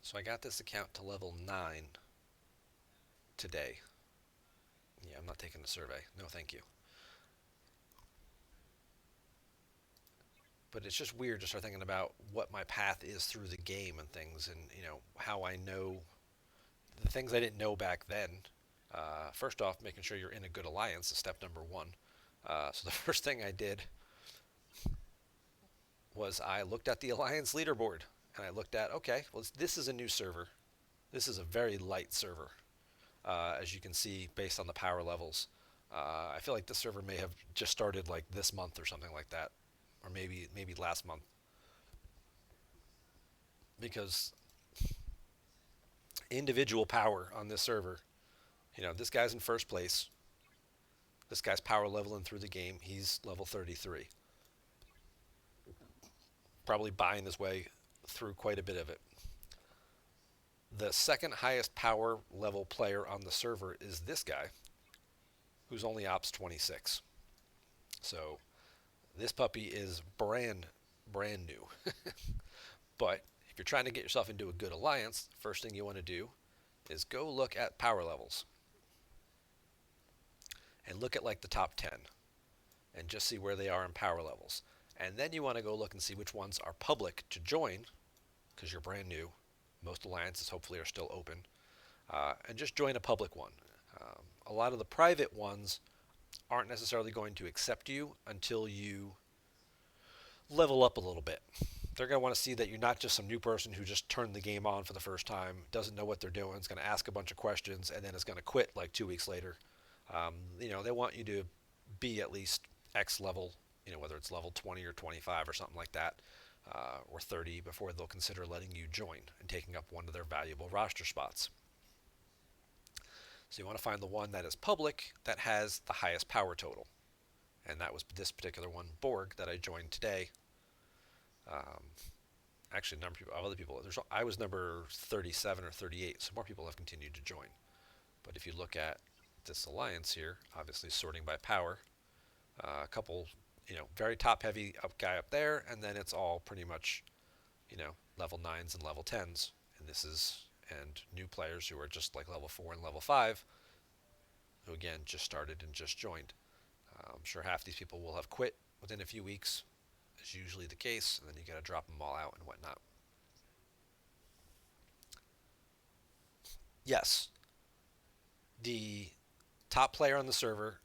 So I got this account to level 9 today. Yeah, I'm not taking the survey. No, thank you. But it's just weird to start thinking about what my path is through the game and things, and how I know the things I didn't know back then. First off, making sure you're in a good alliance is step number one. So the first thing I did was I looked at the alliance leaderboard and I looked at, okay, well, this is a new server. This is a very light server, as you can see based on the power levels. I feel like this server may have just started like this month or something like that, or maybe last month, because individual power on this server, this guy's in first place. This guy's power leveling through the game. He's level 33, probably buying his way through quite a bit of it. The second highest power level player on the server is this guy, who's only Ops 26. So this puppy is brand new. But if you're trying to get yourself into a good alliance, the first thing you want to do is go look at power levels and look at like the top 10 and just see where they are in power levels. And then you want to go look and see which ones are public to join because you're brand new. Most alliances hopefully are still open. And just join a public one. A lot of the private ones aren't necessarily going to accept you until you level up a little bit. They're going to want to see that you're not just some new person who just turned the game on for the first time, doesn't know what they're doing, is going to ask a bunch of questions, and then is going to quit like 2 weeks later. They want you to be at least X level, whether it's level 20 or 25 or something like that, or 30, before they'll consider letting you join and taking up one of their valuable roster spots. So you want to find the one that is public that has the highest power total. And that was this particular one, Borg, that I joined today. Um, Actually, a number of other people. I was number 37 or 38, so more people have continued to join. But if you look at this alliance here, obviously sorting by power, a couple, very top heavy guy up there, and then it's all pretty much, level 9s and level 10s. And new players who are just like level 4 and level 5, who again just started and just joined. I'm sure half these people will have quit within a few weeks, is usually the case, and then you got to drop them all out and whatnot. Yes, the top player on the server,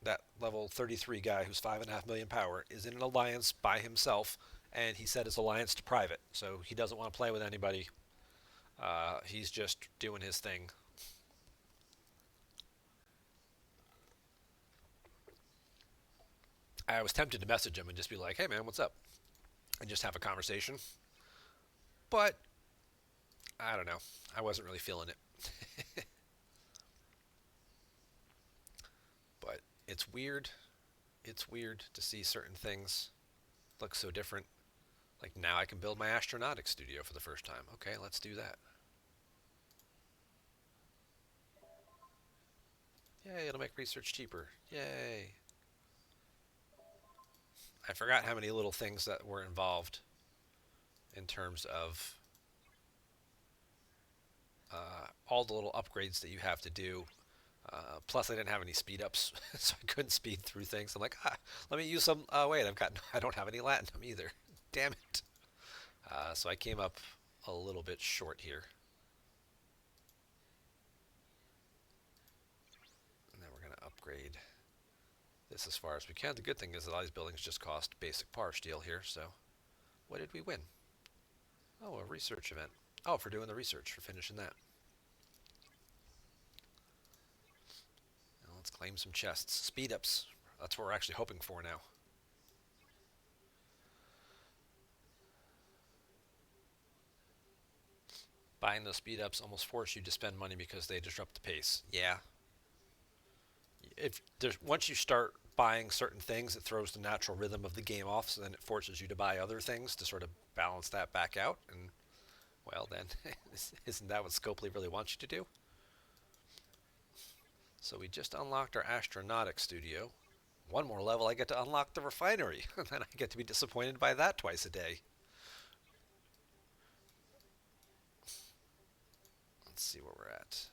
that level 33 guy who's 5.5 million power, is in an alliance by himself, and he set his alliance to private. So he doesn't want to play with anybody. He's just doing his thing. I was tempted to message him and just be like, "Hey man, what's up?" and just have a conversation. But I don't know. I wasn't really feeling it. But it's weird. It's weird to see certain things look so different. Like now I can build my astronautics studio for the first time. Okay, let's do that. Yay, it'll make research cheaper. Yay. I forgot how many little things that were involved in terms of all the little upgrades that you have to do. Plus, I didn't have any speed ups, so I couldn't speed through things. I'm like, let me use some. Wait, I don't have any latinum either. Damn it. So I came up a little bit short here. And then we're going to upgrade this as far as we can. The good thing is that all these buildings just cost basic par steel here. So what did we win? Oh, a research event. Oh, for doing the research, for finishing that. Now let's claim some chests. Speed ups. That's what we're actually hoping for now. Buying those speed ups almost force you to spend money because they disrupt the pace. Yeah. If there's once you start buying certain things, it throws the natural rhythm of the game off, so then it forces you to buy other things to sort of balance that back out. And well, then isn't that what Scopely really wants you to do? So we just unlocked our astronautics studio. One more level, I get to unlock the refinery, and then I get to be disappointed by that twice a day. Let's see where we're at.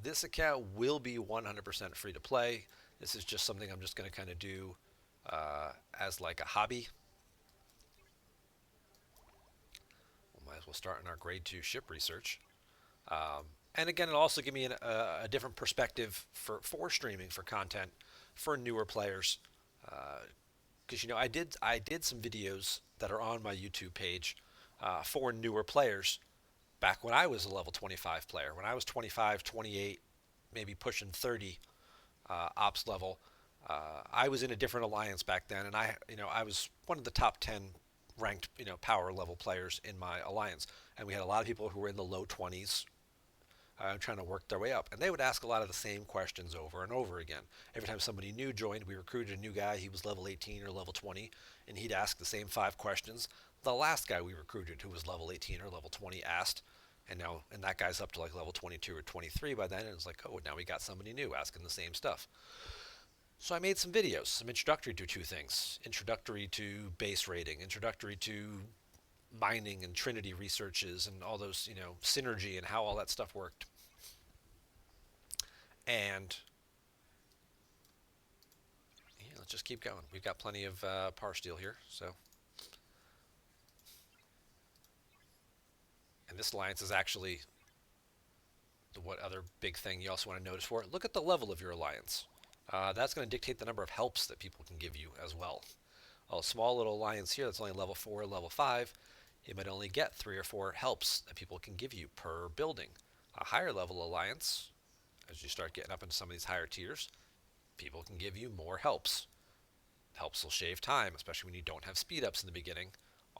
This account will be 100% free to play. This is just something I'm just going to kind of do as like a hobby. We might as well start in our grade 2 ship research. And again, it'll also give me a different perspective for streaming for content for newer players. Because I did some videos that are on my YouTube page for newer players back when I was a level 25 player. When I was 25, 28, maybe pushing 30 ops level, I was in a different alliance back then, and I was one of the top 10 ranked power level players in my alliance, and we had a lot of people who were in the low 20s trying to work their way up. And they would ask a lot of the same questions over and over again. Every time somebody new joined, we recruited a new guy. He was level 18 or level 20, and he'd ask the same 5 questions the last guy we recruited, who was level 18 or level 20, asked. And that guy's up to like level 22 or 23 by then, and it's like, oh, now we got somebody new asking the same stuff. So I made some videos, some introductory to two things: introductory to base rating, introductory to mining and Trinity researches, and all those, synergy and how all that stuff worked. And yeah, let's just keep going. We've got plenty of par steel here. So, and this alliance is actually what other big thing you also want to notice for it. Look at the level of your alliance. That's going to dictate the number of helps that people can give you as well. A small little alliance here that's only level 4, level 5, you might only get 3 or 4 helps that people can give you per building. A higher level alliance, as you start getting up into some of these higher tiers, people can give you more helps. Helps will shave time, especially when you don't have speed ups in the beginning,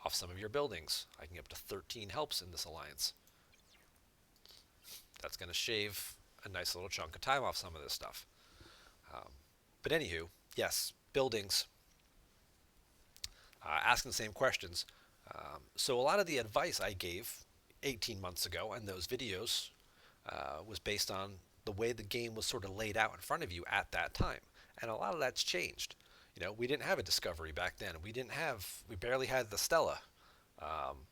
off some of your buildings. I can get up to 13 helps in this alliance. That's going to shave a nice little chunk of time off some of this stuff. But anywho, yes, buildings, asking the same questions. So a lot of the advice I gave 18 months ago in those videos was based on the way the game was sort of laid out in front of you at that time. And a lot of that's changed. We didn't have a Discovery back then. We barely had the Stella. Um,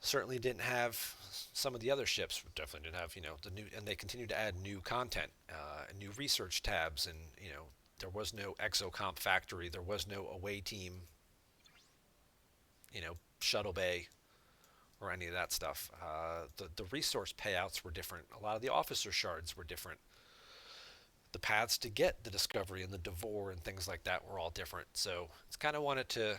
Certainly didn't have some of the other ships. Definitely didn't have, the new, and they continued to add new content, new research tabs, and there was no exocomp factory. There was no away team, shuttle bay, or any of that stuff. The resource payouts were different. A lot of the officer shards were different. The paths to get the discovery and the devore and things like that were all different. So it's kind of wanted to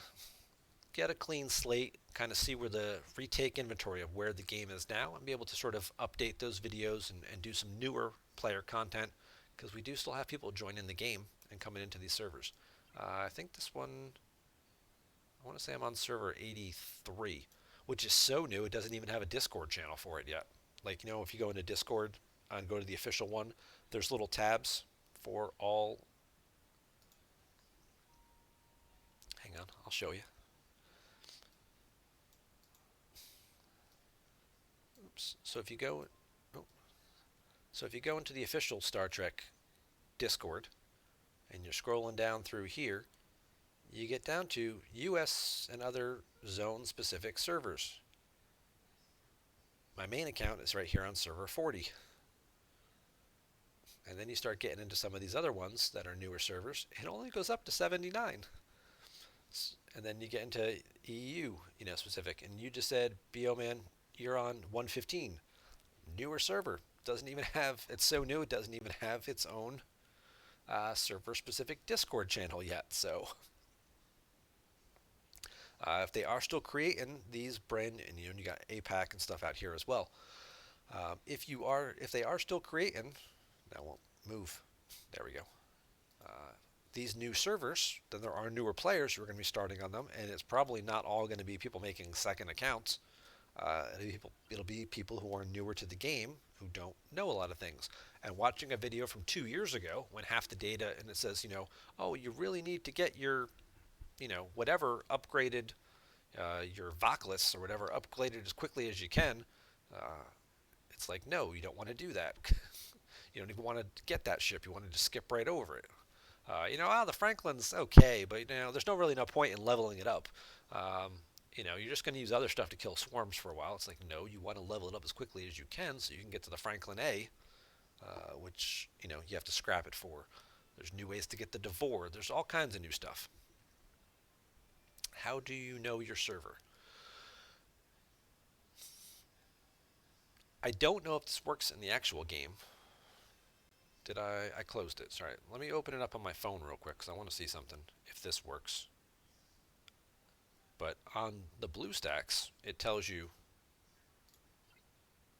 get a clean slate, kind of see where the retake inventory of where the game is now, and be able to sort of update those videos and do some newer player content, because we do still have people joining the game and coming into these servers. I think this one, I want to say I'm on server 83, which is so new it doesn't even have a Discord channel for it yet. Like, if you go into Discord and go to the official one, there's little tabs for all. Hang on, I'll show you. Oops. Oh, so if you go into the official Star Trek Discord and you're scrolling down through here, you get down to US and other zone specific servers. My main account is right here on server 40. And then you start getting into some of these other ones that are newer servers. It only goes up to 79. And then you get into EU, specific. And you just said, BO man, you're on 115. Newer server. Doesn't even have, it's so new, it doesn't even have its own server specific Discord channel yet. So if they are still creating these and you got APAC and stuff out here as well. If they are still creating, that won't move. There we go. These new servers, then there are newer players who are going to be starting on them, and it's probably not all going to be people making second accounts. It'll be people who are newer to the game who don't know a lot of things. And watching a video from 2 years ago when half the data and it says, oh, you really need to get your, whatever upgraded, your Voclus or whatever upgraded as quickly as you can. It's like, no, you don't want to do that. You don't even want to get that ship. You want to just skip right over it. The Franklin's okay, but there's no point in leveling it up. You're just going to use other stuff to kill swarms for a while. It's like, no, you want to level it up as quickly as you can so you can get to the Franklin A, which, you have to scrap it for. There's new ways to get the Devore. There's all kinds of new stuff. How do you know your server? I don't know if this works in the actual game. I closed it. Sorry. Let me open it up on my phone real quick because I want to see something, if this works. But on the BlueStacks, it tells you,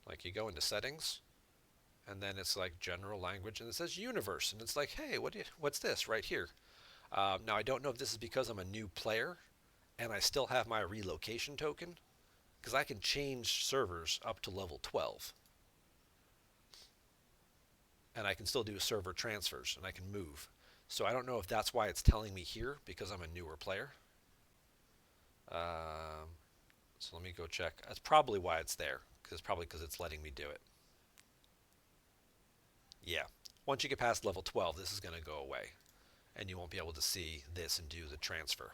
like, you go into settings, and then it's like general language, and it says universe, and it's like, hey, what's this right here? Now, I don't know if this is because I'm a new player, and I still have my relocation token, because I can change servers up to level 12. And I can still do server transfers, and I can move. So I don't know if that's why it's telling me here, because I'm a newer player. So let me go check. That's probably why it's there, because it's letting me do it. Yeah. Once you get past level 12, this is going to go away, and you won't be able to see this and do the transfer.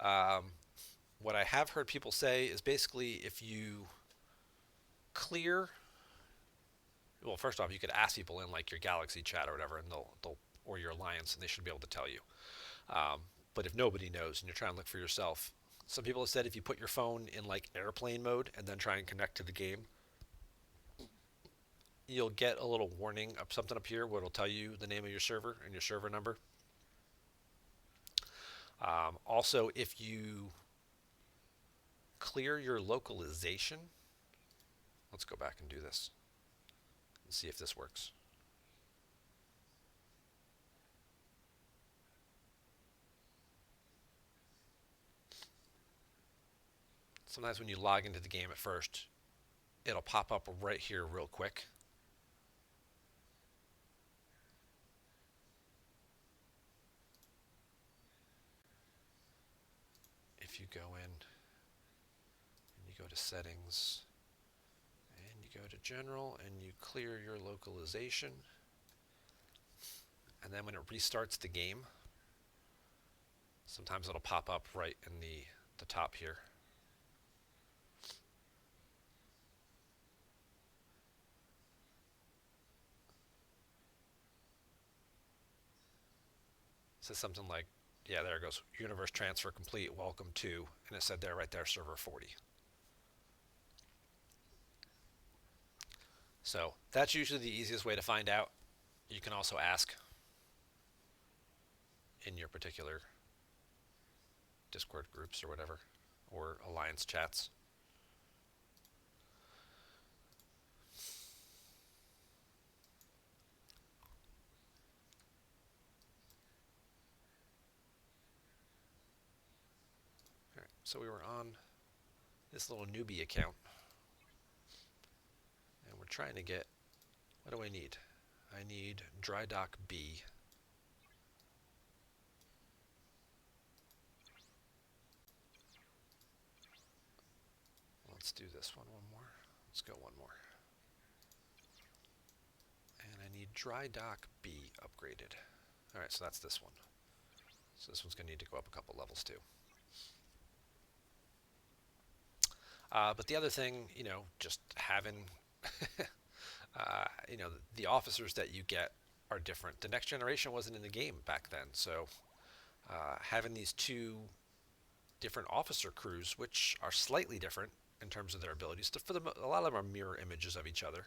What I have heard people say is basically if you clear, well, first off, you could ask people in like your Galaxy chat or whatever, and they'll or your Alliance, and they should be able to tell you. But if nobody knows and you're trying to look for yourself, some people have said if you put your phone in like airplane mode and then try and connect to the game, you'll get a little warning of something up here where it'll tell you the name of your server and your server number. Also, if you clear your localization, let's go back and do this and see if this works. Sometimes when you log into the game at first, it'll pop up right here real quick. If you go in and you go to settings and you go to general and you clear your localization, and then when it restarts the game, sometimes it'll pop up right in the top here. It says something like Yeah, there it goes. Universe transfer complete. Welcome to, and it said there right there, server 40. So that's usually the easiest way to find out. You can also ask in your particular Discord groups or whatever, or alliance chats. All right, so we were on this little newbie account, and we're trying to get, what do I need? I need dry dock B. Let's do this one more. Let's go one more. And I need dry dock B upgraded. All right, so that's this one. So this one's going to need to go up a couple levels too. But the other thing, just having, the officers that you get are different. The next generation wasn't in the game back then, so having these two different officer crews, which are slightly different in terms of their abilities, for a lot of them are mirror images of each other.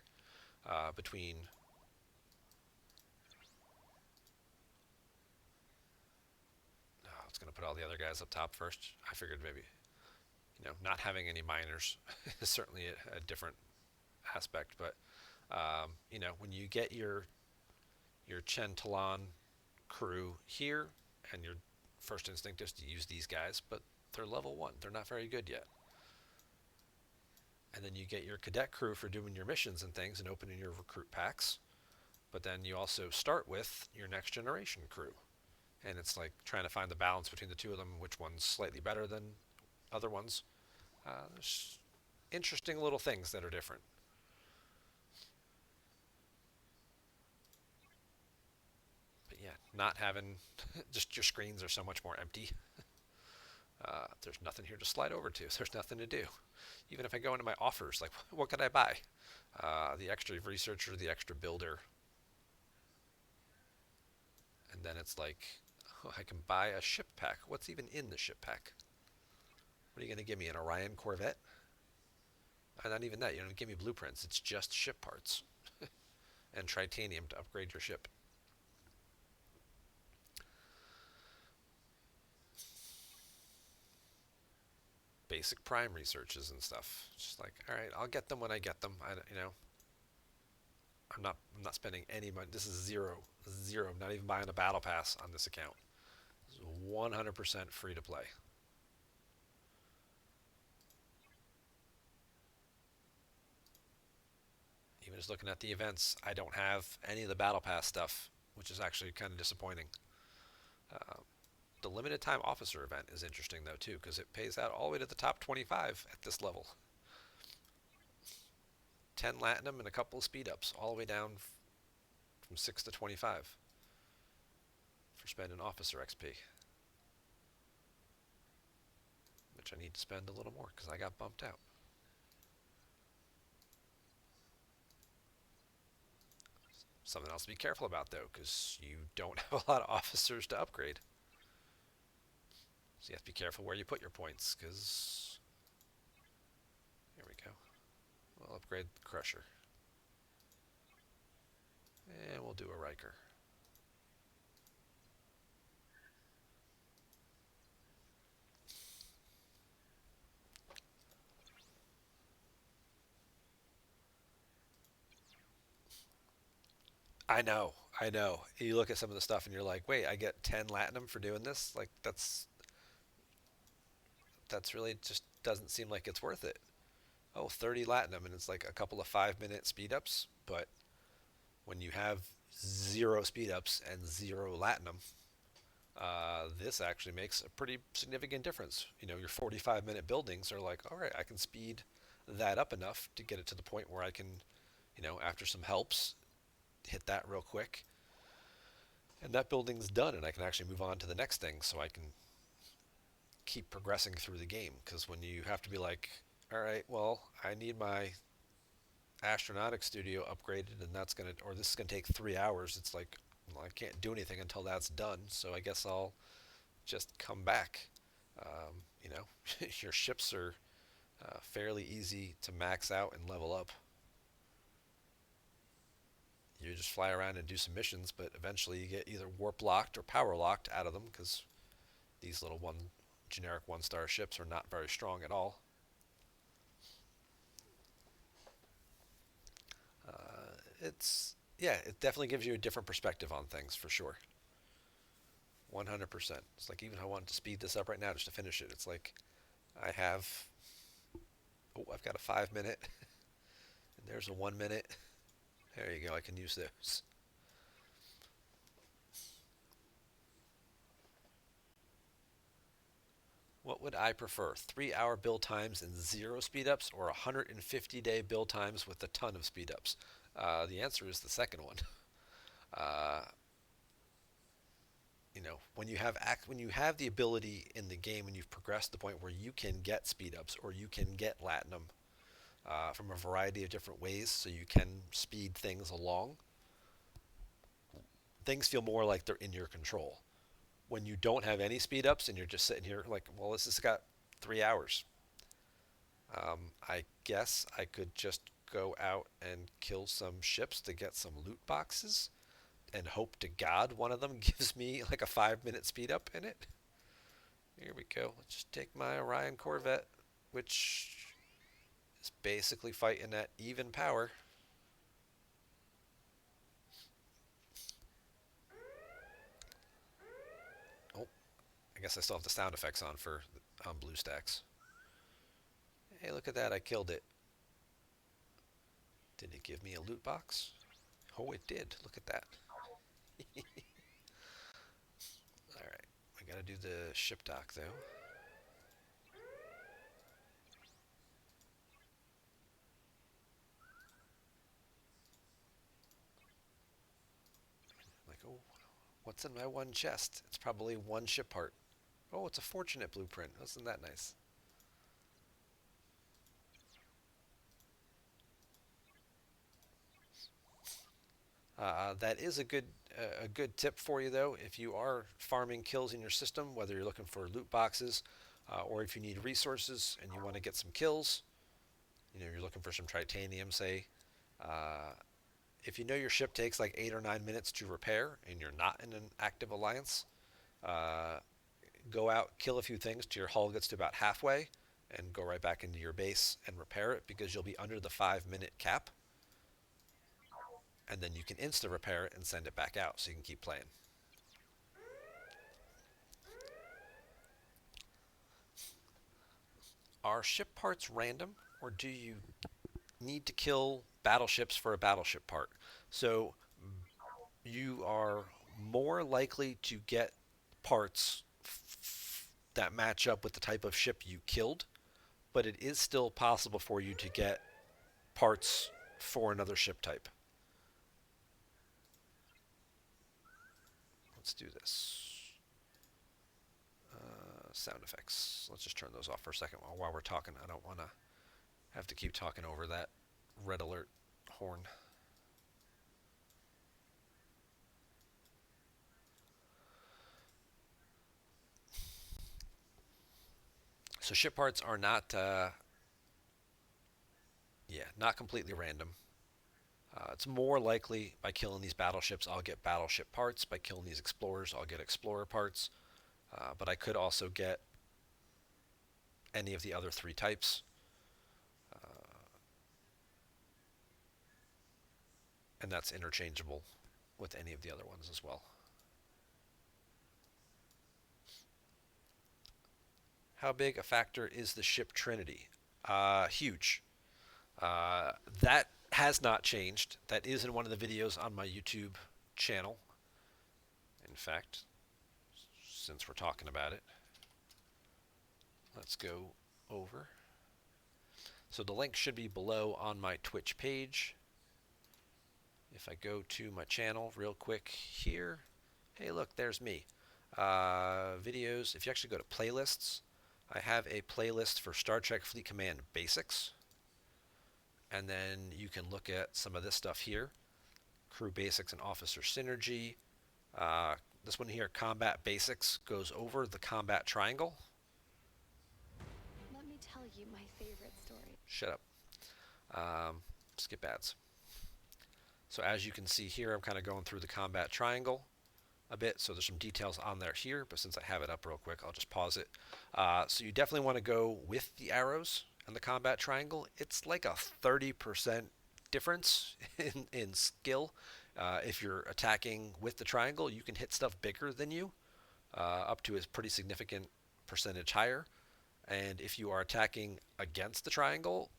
Between it's going to put all the other guys up top first. I figured maybe not having any minors is certainly a different aspect, but when you get your Chen Talon crew here, and your first instinct is to use these guys, but they're level 1. They're not very good yet. And then you get your cadet crew for doing your missions and things and opening your recruit packs. But then you also start with your next generation crew. And it's like trying to find the balance between the two of them, which one's slightly better than other ones. There's interesting little things that are different. But yeah, not having just your screens are so much more empty. There's nothing here to slide over to. There's nothing to do. Even if I go into my offers, like what could I buy? The extra researcher, the extra builder, and then it's like, oh, I can buy a ship pack. What's even in the ship pack? What are you going to give me? An Orion Corvette? Not even that. You don't give me blueprints. It's just ship parts and titanium to upgrade your ship. Basic prime researches and stuff. It's just like, all right, I'll get them when I get them. I'm not spending any money. This is zero, zero. I'm not even buying a battle pass on this account. This is 100% free to play. Even just looking at the events, I don't have any of the battle pass stuff, which is actually kind of disappointing. Uh, the limited time officer event is interesting though too, because it pays out all the way to the top 25 at this level. 10 latinum and a couple of speed ups, all the way down from 6 to 25 for spending officer XP, which I need to spend a little more because I got bumped out. Something else to be careful about though, because you don't have a lot of officers to upgrade. So you have to be careful where you put your points, because here we go. We'll upgrade the Crusher. And we'll do a Riker. I know, I know. You look at some of the stuff and you're like, wait, I get 10 latinum for doing this? Like that's really just doesn't seem like it's worth it. Oh, 30 latinum and it's like a couple of 5-minute speed ups, but when you have zero speed ups and zero latinum, this actually makes a pretty significant difference. Your 45-minute buildings are like, all right, I can speed that up enough to get it to the point where I can, after some helps, hit that real quick. And that building's done, and I can actually move on to the next thing so I can keep progressing through the game. Because when you have to be like, all right, well, I need my astronautics studio upgraded, and that's going to, or this is going to take 3 hours, it's like, well, I can't do anything until that's done, so I guess I'll just come back. You know, your ships are fairly easy to max out and level up. You just fly around and do some missions, but eventually you get either warp locked or power locked out of them because these little generic one star ships are not very strong at all. Yeah, it definitely gives you a different perspective on things for sure. 100%. It's like even if I wanted to speed this up right now just to finish it, it's like I have, oh, I've got a 5 minute, and there's a 1 minute. There you go. I can use those. What would I prefer? 3 hour build times and zero speed ups, or 150-day build times with a ton of speed ups? The answer is the second one. Uh, when you have the ability in the game and you've progressed to the point where you can get speed ups or you can get latinum from a variety of different ways, so you can speed things along. Things feel more like they're in your control. When you don't have any speed ups and you're just sitting here like, well, this has got 3 hours. I guess I could just go out and kill some ships to get some loot boxes and hope to God one of them gives me like a 5 minute speed up in it. Here we go. Let's just take my Orion Corvette, which is basically fighting at even power. Oh, I guess I still have the sound effects on for BlueStacks. Hey, look at that. I killed it. Did it give me a loot box? Oh, it did. Look at that. Alright. I gotta do the ship dock, though. Like, oh, what's in my one chest? It's probably one ship part. Oh, it's a fortunate blueprint. Isn't that nice? That is a good tip for you though. If you are farming kills in your system, whether you're looking for loot boxes or if you need resources and you want to get some kills, you're looking for some titanium, say. Uh, if you know your ship takes like 8 or 9 minutes to repair and you're not in an active alliance, uh, go out, kill a few things till your hull gets to about halfway, and go right back into your base and repair it because you'll be under the 5 minute cap, and then you can insta repair it and send it back out so you can keep playing. Are ship parts random, or do you need to kill battleships for a battleship part? So you are more likely to get parts that match up with the type of ship you killed, but it is still possible for you to get parts for another ship type. Let's do this. Sound effects. Let's just turn those off for a second while we're talking. I don't want to have to keep talking over that red alert horn. So ship parts are not completely random. It's more likely by killing these battleships, I'll get battleship parts. By killing these explorers, I'll get explorer parts. But I could also get any of the other three types. And that's interchangeable with any of the other ones as well. How big a factor is the ship Trinity? Huge. Uh, that has not changed. That is in one of the videos on my YouTube channel. In fact, since we're talking about it, let's go over. So the link should be below on my Twitch page. If I go to my channel real quick here, hey look, there's me. Videos, if you actually go to playlists, I have a playlist for Star Trek Fleet Command Basics. And then you can look at some of this stuff here. Crew Basics and Officer Synergy. This one here, Combat Basics, goes over the Combat Triangle. Let me tell you my favorite story. Shut up. Skip ads. So as you can see here, I'm kind of going through the Combat Triangle a bit. So there's some details on there here, but since I have it up real quick, I'll just pause it. So you definitely want to go with the arrows and the Combat Triangle. It's like a 30% difference in skill. If you're attacking with the triangle, you can hit stuff bigger than you, up to a pretty significant percentage higher. And if you are attacking against the triangle,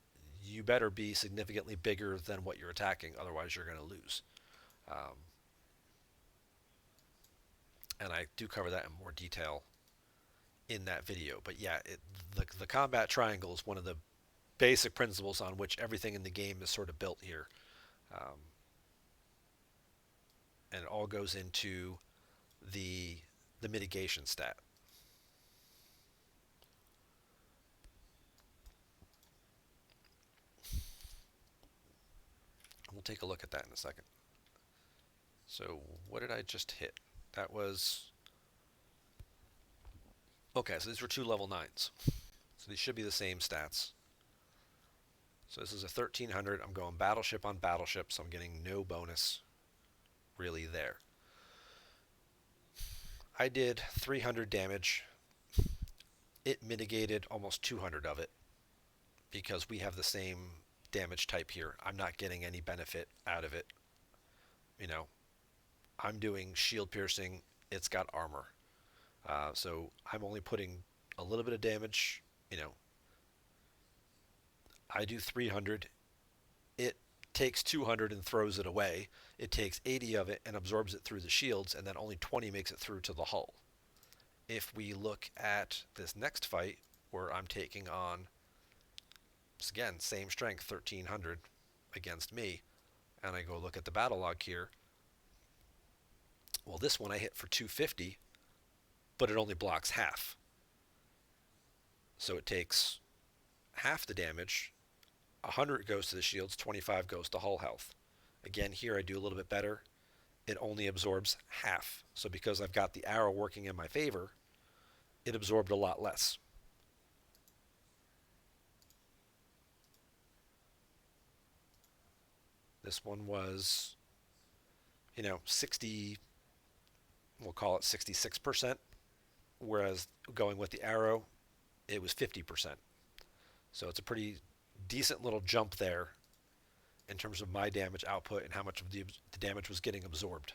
you better be significantly bigger than what you're attacking, otherwise you're going to lose. Um, and I do cover that in more detail in that video. But yeah, the combat triangle is one of the basic principles on which everything in the game is sort of built here. Um, and it all goes into the the mitigation stat. We'll take a look at that in a second. So what did I just hit? That was okay. So these were two level 9s. So these should be the same stats. So this is a 1300. I'm going battleship on battleship, so I'm getting no bonus really there. I did 300 damage. It mitigated almost 200 of it because we have the same damage type here. I'm not getting any benefit out of it. You know, I'm doing shield piercing. It's got armor. So I'm only putting a little bit of damage. You know, I do 300. It takes 200 and throws it away. It takes 80 of it and absorbs it through the shields, and then only 20 makes it through to the hull. If we look at this next fight, where I'm taking on, again, same strength, 1300 against me, and I go look at the battle log here, well, this one I hit for 250, but it only blocks half. So it takes half the damage. 100 goes to the shields, 25 goes to hull health. Again, here I do a little bit better. It only absorbs half. So because I've got the arrow working in my favor, it absorbed a lot less. This one was, 60, we'll call it 66%, whereas going with the arrow, it was 50%. So it's a pretty decent little jump there in terms of my damage output and how much of the damage was getting absorbed.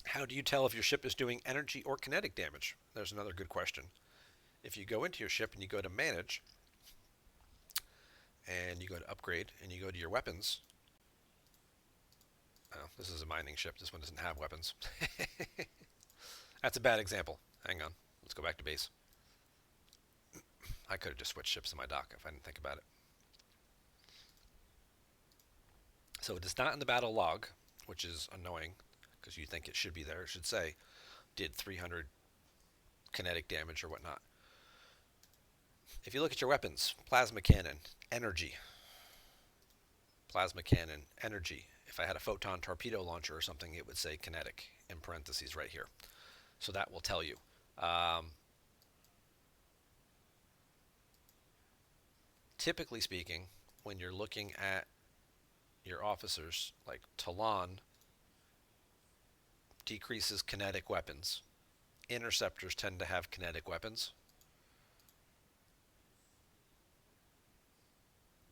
How do you tell if your ship is doing energy or kinetic damage? There's another good question. If you go into your ship and you go to manage and you go to upgrade and you go to your weapons, oh, this is a mining ship. This one doesn't have weapons. That's a bad example. Hang on. Let's go back to base. I could have just switched ships in my dock if I didn't think about it. So it is not in the battle log, which is annoying because you think it should be there. It should say did 300 kinetic damage or whatnot. If you look at your weapons, plasma cannon, energy, plasma cannon, energy. If I had a photon torpedo launcher or something, it would say kinetic in parentheses right here. So that will tell you. Typically speaking, when you're looking at your officers, like Talon decreases kinetic weapons. Interceptors tend to have kinetic weapons.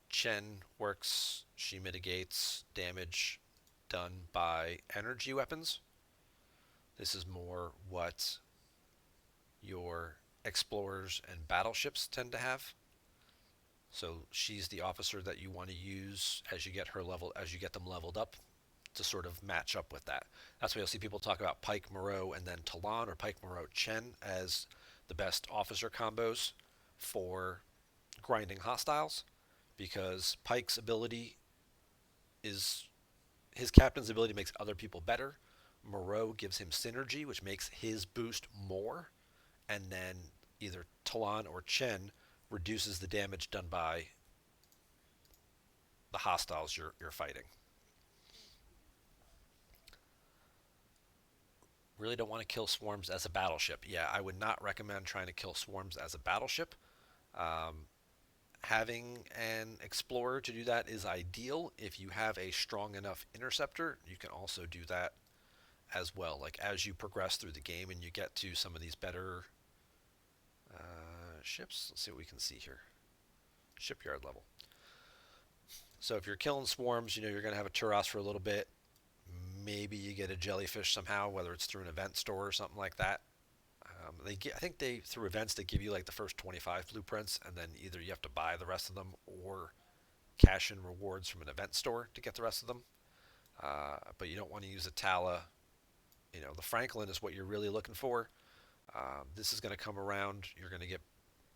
Chen works, she mitigates damage done by energy weapons. This is more what your explorers and battleships tend to have. So she's the officer that you want to use as you get them leveled up to sort of match up with that. That's why you'll see people talk about Pike Moreau and then Talon or Pike Moreau Chen as the best officer combos for grinding hostiles, because Pike's ability is his captain's ability makes other people better. Moreau gives him synergy, which makes his boost more, and then either Talon or Chen reduces the damage done by the hostiles you're fighting. Really don't want to kill swarms as a battleship. Yeah, I would not recommend trying to kill swarms as a battleship. Um, Having an explorer to do that is ideal. If you have a strong enough interceptor, you can also do that as well. Like as you progress through the game and you get to some of these better ships, let's see what we can see here. Shipyard level. So if you're killing swarms, you're going to have a Turos for a little bit. Maybe you get a jellyfish somehow, whether it's through an event store or something like that. I think they through events they give you like the first 25 blueprints, and then either you have to buy the rest of them or cash in rewards from an event store to get the rest of them. But you don't want to use a Tala. The Franklin is what you're really looking for. This is going to come around. You're going to get,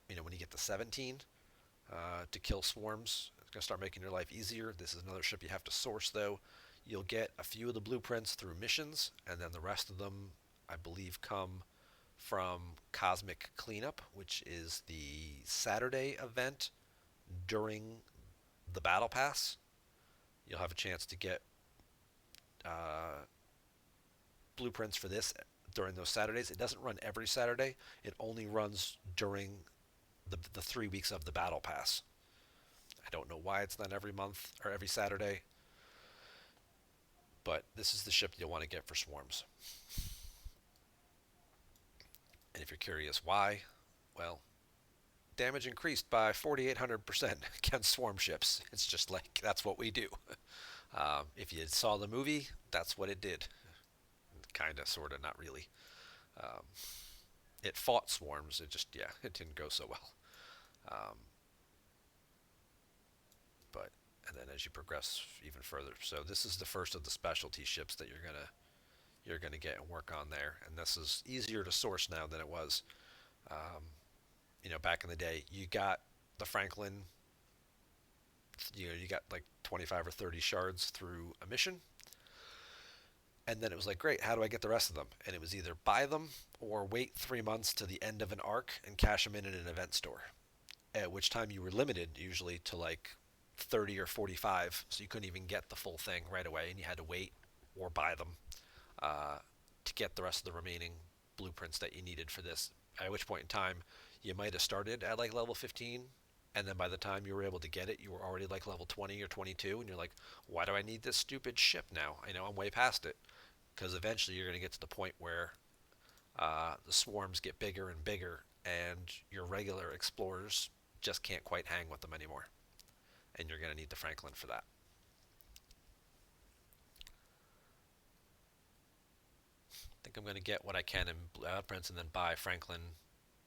when you get to 17 to kill swarms, it's going to start making your life easier. This is another ship you have to source, though. You'll get a few of the blueprints through missions, and then the rest of them, I believe, come from Cosmic Cleanup, which is the Saturday event during the Battle Pass. You'll have a chance to get uh, blueprints for this during those Saturdays. It doesn't run every Saturday. It only runs during the 3 weeks of the Battle Pass. I don't know why it's not every month or every Saturday, but this is the ship you'll want to get for swarms. And if you're curious why, well, damage increased by 4,800% against swarm ships. It's just like, that's what we do. If you saw the movie, that's what it did. Kind of, sort of, not really. Um, it fought swarms. It just, yeah, it didn't go so well. Um, but, and then as you progress even further, so this is the first of the specialty ships that you're gonna get and work on there. And this is easier to source now than it was. Um, Back in the day, you got the Franklin. You got like 25 or 30 shards through a mission, and then it was like, great, how do I get the rest of them? And it was either buy them or wait 3 months to the end of an arc and cash them in at an event store. At which time you were limited usually to like 30 or 45, so you couldn't even get the full thing right away, and you had to wait or buy them uh, to get the rest of the remaining blueprints that you needed for this. At which point in time, you might have started at like level 15, and then by the time you were able to get it, you were already like level 20 or 22, and you're like, why do I need this stupid ship now? I know I'm way past it. Because eventually you're going to get to the point where the swarms get bigger and bigger, and your regular explorers just can't quite hang with them anymore. And you're going to need the Franklin for that. I think I'm going to get what I can in Prince and then buy Franklin,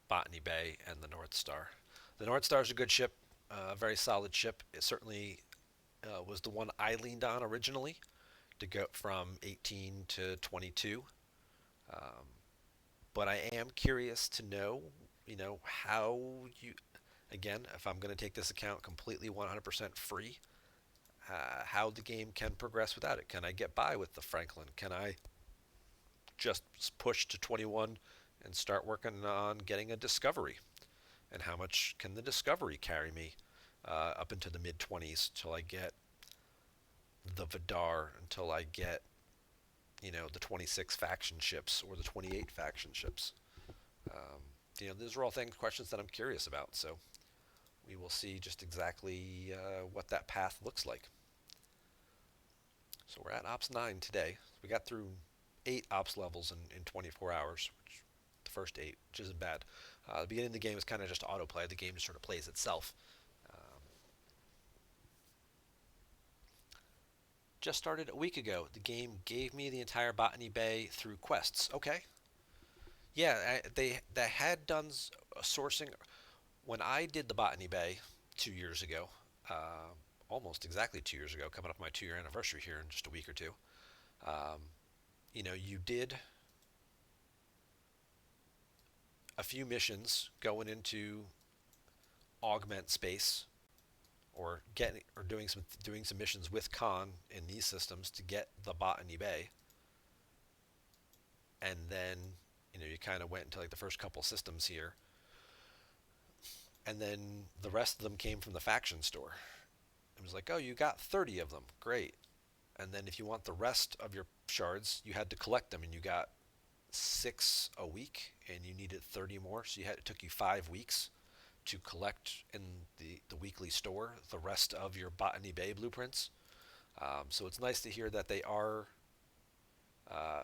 Botany Bay, and the North Star. The North Star is a good ship, a very solid ship. It certainly was the one I leaned on originally to go from 18 to 22. Um, but I am curious to know, how you, again, if I'm going to take this account completely 100% free, how the game can progress without it. Can I get by with the Franklin? Can I just push to 21 and start working on getting a discovery? And how much can the discovery carry me up into the mid 20s till I get the Vidar, until I get, the 26 faction ships or the 28 faction ships? Um, these are all questions that I'm curious about. So we will see just exactly what that path looks like. So we're at Ops 9 today. We got through 8 Ops levels in 24 hours, which the first 8, which isn't bad. The beginning of the game is kind of just autoplay. The game just sort of plays itself. Um, just started a week ago. The game gave me the entire Botany Bay through quests. Okay. Yeah, they had done sourcing when I did the Botany Bay 2 years ago. Uh, Almost exactly 2 years ago, coming up my 2-year anniversary here in just a week or two. Um, you did a few missions going into augment space, or getting or doing some missions with Khan in these systems to get the Botany Bay, and then you kind of went into like the first couple systems here, and then the rest of them came from the faction store. It was like, oh, you got 30 of them, great. And then if you want the rest of your shards, you had to collect them, and you got 6 a week, and you needed 30 more. So it took you 5 weeks to collect in the weekly store the rest of your Botany Bay blueprints. So it's nice to hear that they are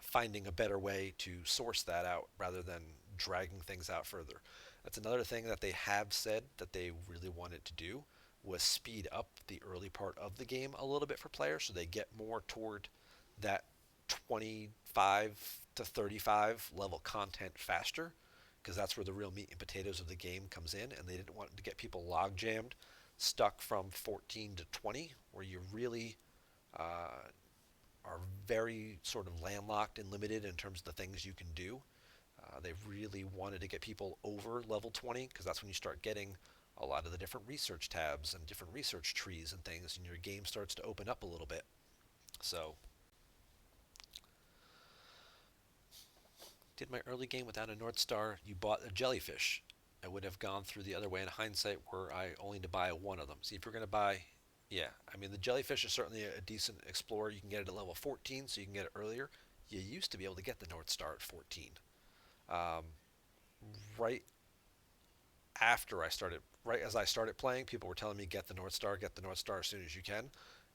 finding a better way to source that out rather than dragging things out further. That's another thing that they have said that they really wanted to do was speed up the early part of the game a little bit for players so they get more toward that 25 to 35 level content faster because that's where the real meat and potatoes of the game comes in, and they didn't want to get people log jammed stuck from 14 to 20 where you really are very sort of landlocked and limited in terms of the things you can do. They really wanted to get people over level 20 because that's when you start getting a lot of the different research tabs and different research trees and things, and your game starts to open up a little bit. So, did my early game without a North Star. You bought a jellyfish. I would have gone through the other way in hindsight where I only to buy one of them. See, if you're going to buy, yeah, I mean, the jellyfish is certainly a decent explorer. You can get it at level 14, so you can get it earlier. You used to be able to get the North Star at 14. Um, right right as I started playing, people were telling me get the North Star as soon as you can.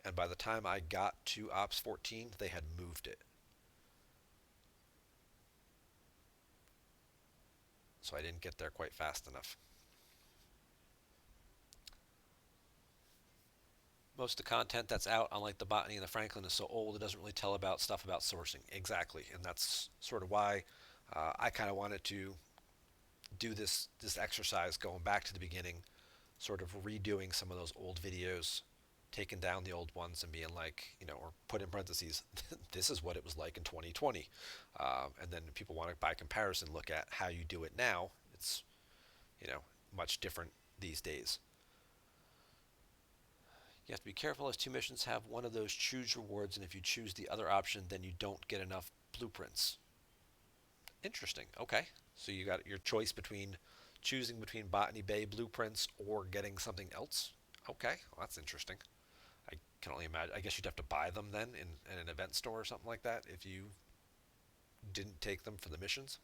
And by the time I got to Ops 14, they had moved it. So I didn't get there quite fast enough. Most of the content that's out, unlike the Botany and the Franklin, is so old it doesn't really tell about stuff about sourcing. Exactly. And that's sort of why I kind of wanted to do this exercise going back to the beginning, sort of redoing some of those old videos, taking down the old ones and being like, or put in parentheses, this is what it was like in 2020. And then people want to, by comparison, look at how you do it now. It's, you know, much different these days. You have to be careful as two missions have one of those choose rewards, and if you choose the other option, then you don't get enough blueprints. Interesting. Okay. So you got your choice between choosing between Botany Bay blueprints or getting something else. Okay, well, that's interesting. I can only imagine. I guess you'd have to buy them then in an event store or something like that if you didn't take them for the missions.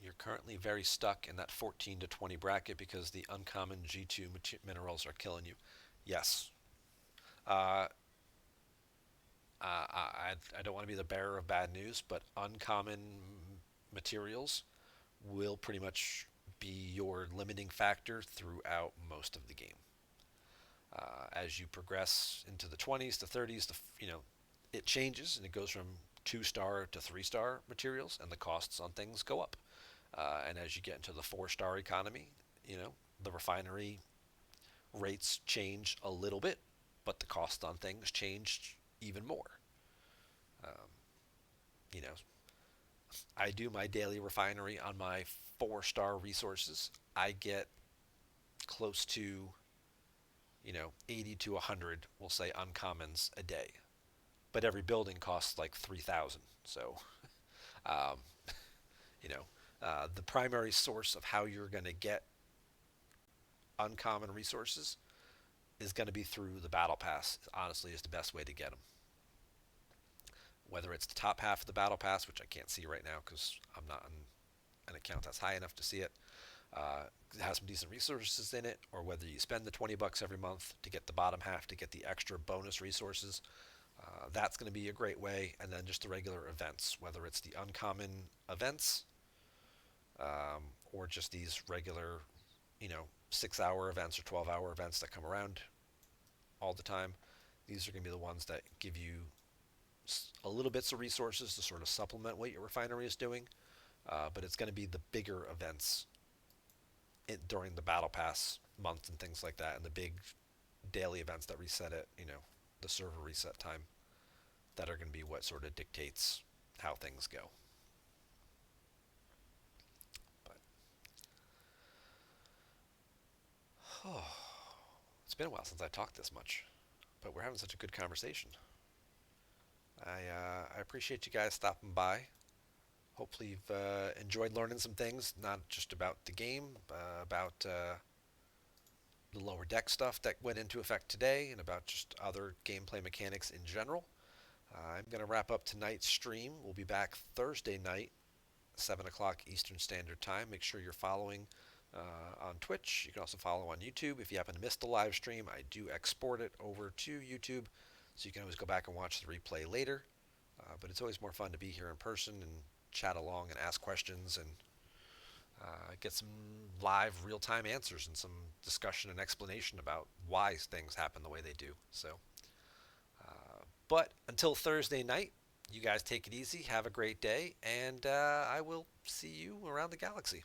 You're currently very stuck in that 14 to 20 bracket because the uncommon G2 minerals are killing you. Yes. Uh, I don't want to be the bearer of bad news, but uncommon materials will pretty much be your limiting factor throughout most of the game. As you progress into the 20s, the 30s, it changes and it goes from 2-star to 3-star materials, and the costs on things go up. And as you get into the 4-star economy, the refinery rates change a little bit, but the cost on things changed even more. Um, you know, I do my daily refinery on my 4-star resources. I get close to, 80 to 100, we'll say, uncommons a day. But every building costs like 3,000. So, um, you know, the primary source of how you're going to get uncommon resources is going to be through the battle pass. Honestly, is the best way to get them. Whether it's the top half of the battle pass, which I can't see right now because I'm not on an account that's high enough to see it, it has some decent resources in it, or whether you spend the $20 every month to get the bottom half to get the extra bonus resources, that's going to be a great way. And then just the regular events, whether it's the uncommon events or just these regular, 6-hour events or 12-hour events that come around all the time. These are going to be the ones that give you a little bits of resources to sort of supplement what your refinery is doing. But it's going to be the bigger events during the battle pass month and things like that, and the big daily events that reset at the server reset time, that are going to be what sort of dictates how things go. But oh, it's been a while since I talked this much, but we're having such a good conversation. I appreciate you guys stopping by. Hopefully, you've enjoyed learning some things, not just about the game, about the lower deck stuff that went into effect today, and about just other gameplay mechanics in general. I'm going to wrap up tonight's stream. We'll be back Thursday night, 7 o'clock Eastern Standard Time. Make sure you're following on Twitch. You can also follow on YouTube. If you happen to miss the live stream, I do export it over to YouTube, so you can always go back and watch the replay later. But it's always more fun to be here in person and chat along and ask questions and get some live, real-time answers and some discussion and explanation about why things happen the way they do. But until Thursday night, you guys take it easy. Have a great day, and I will see you around the galaxy.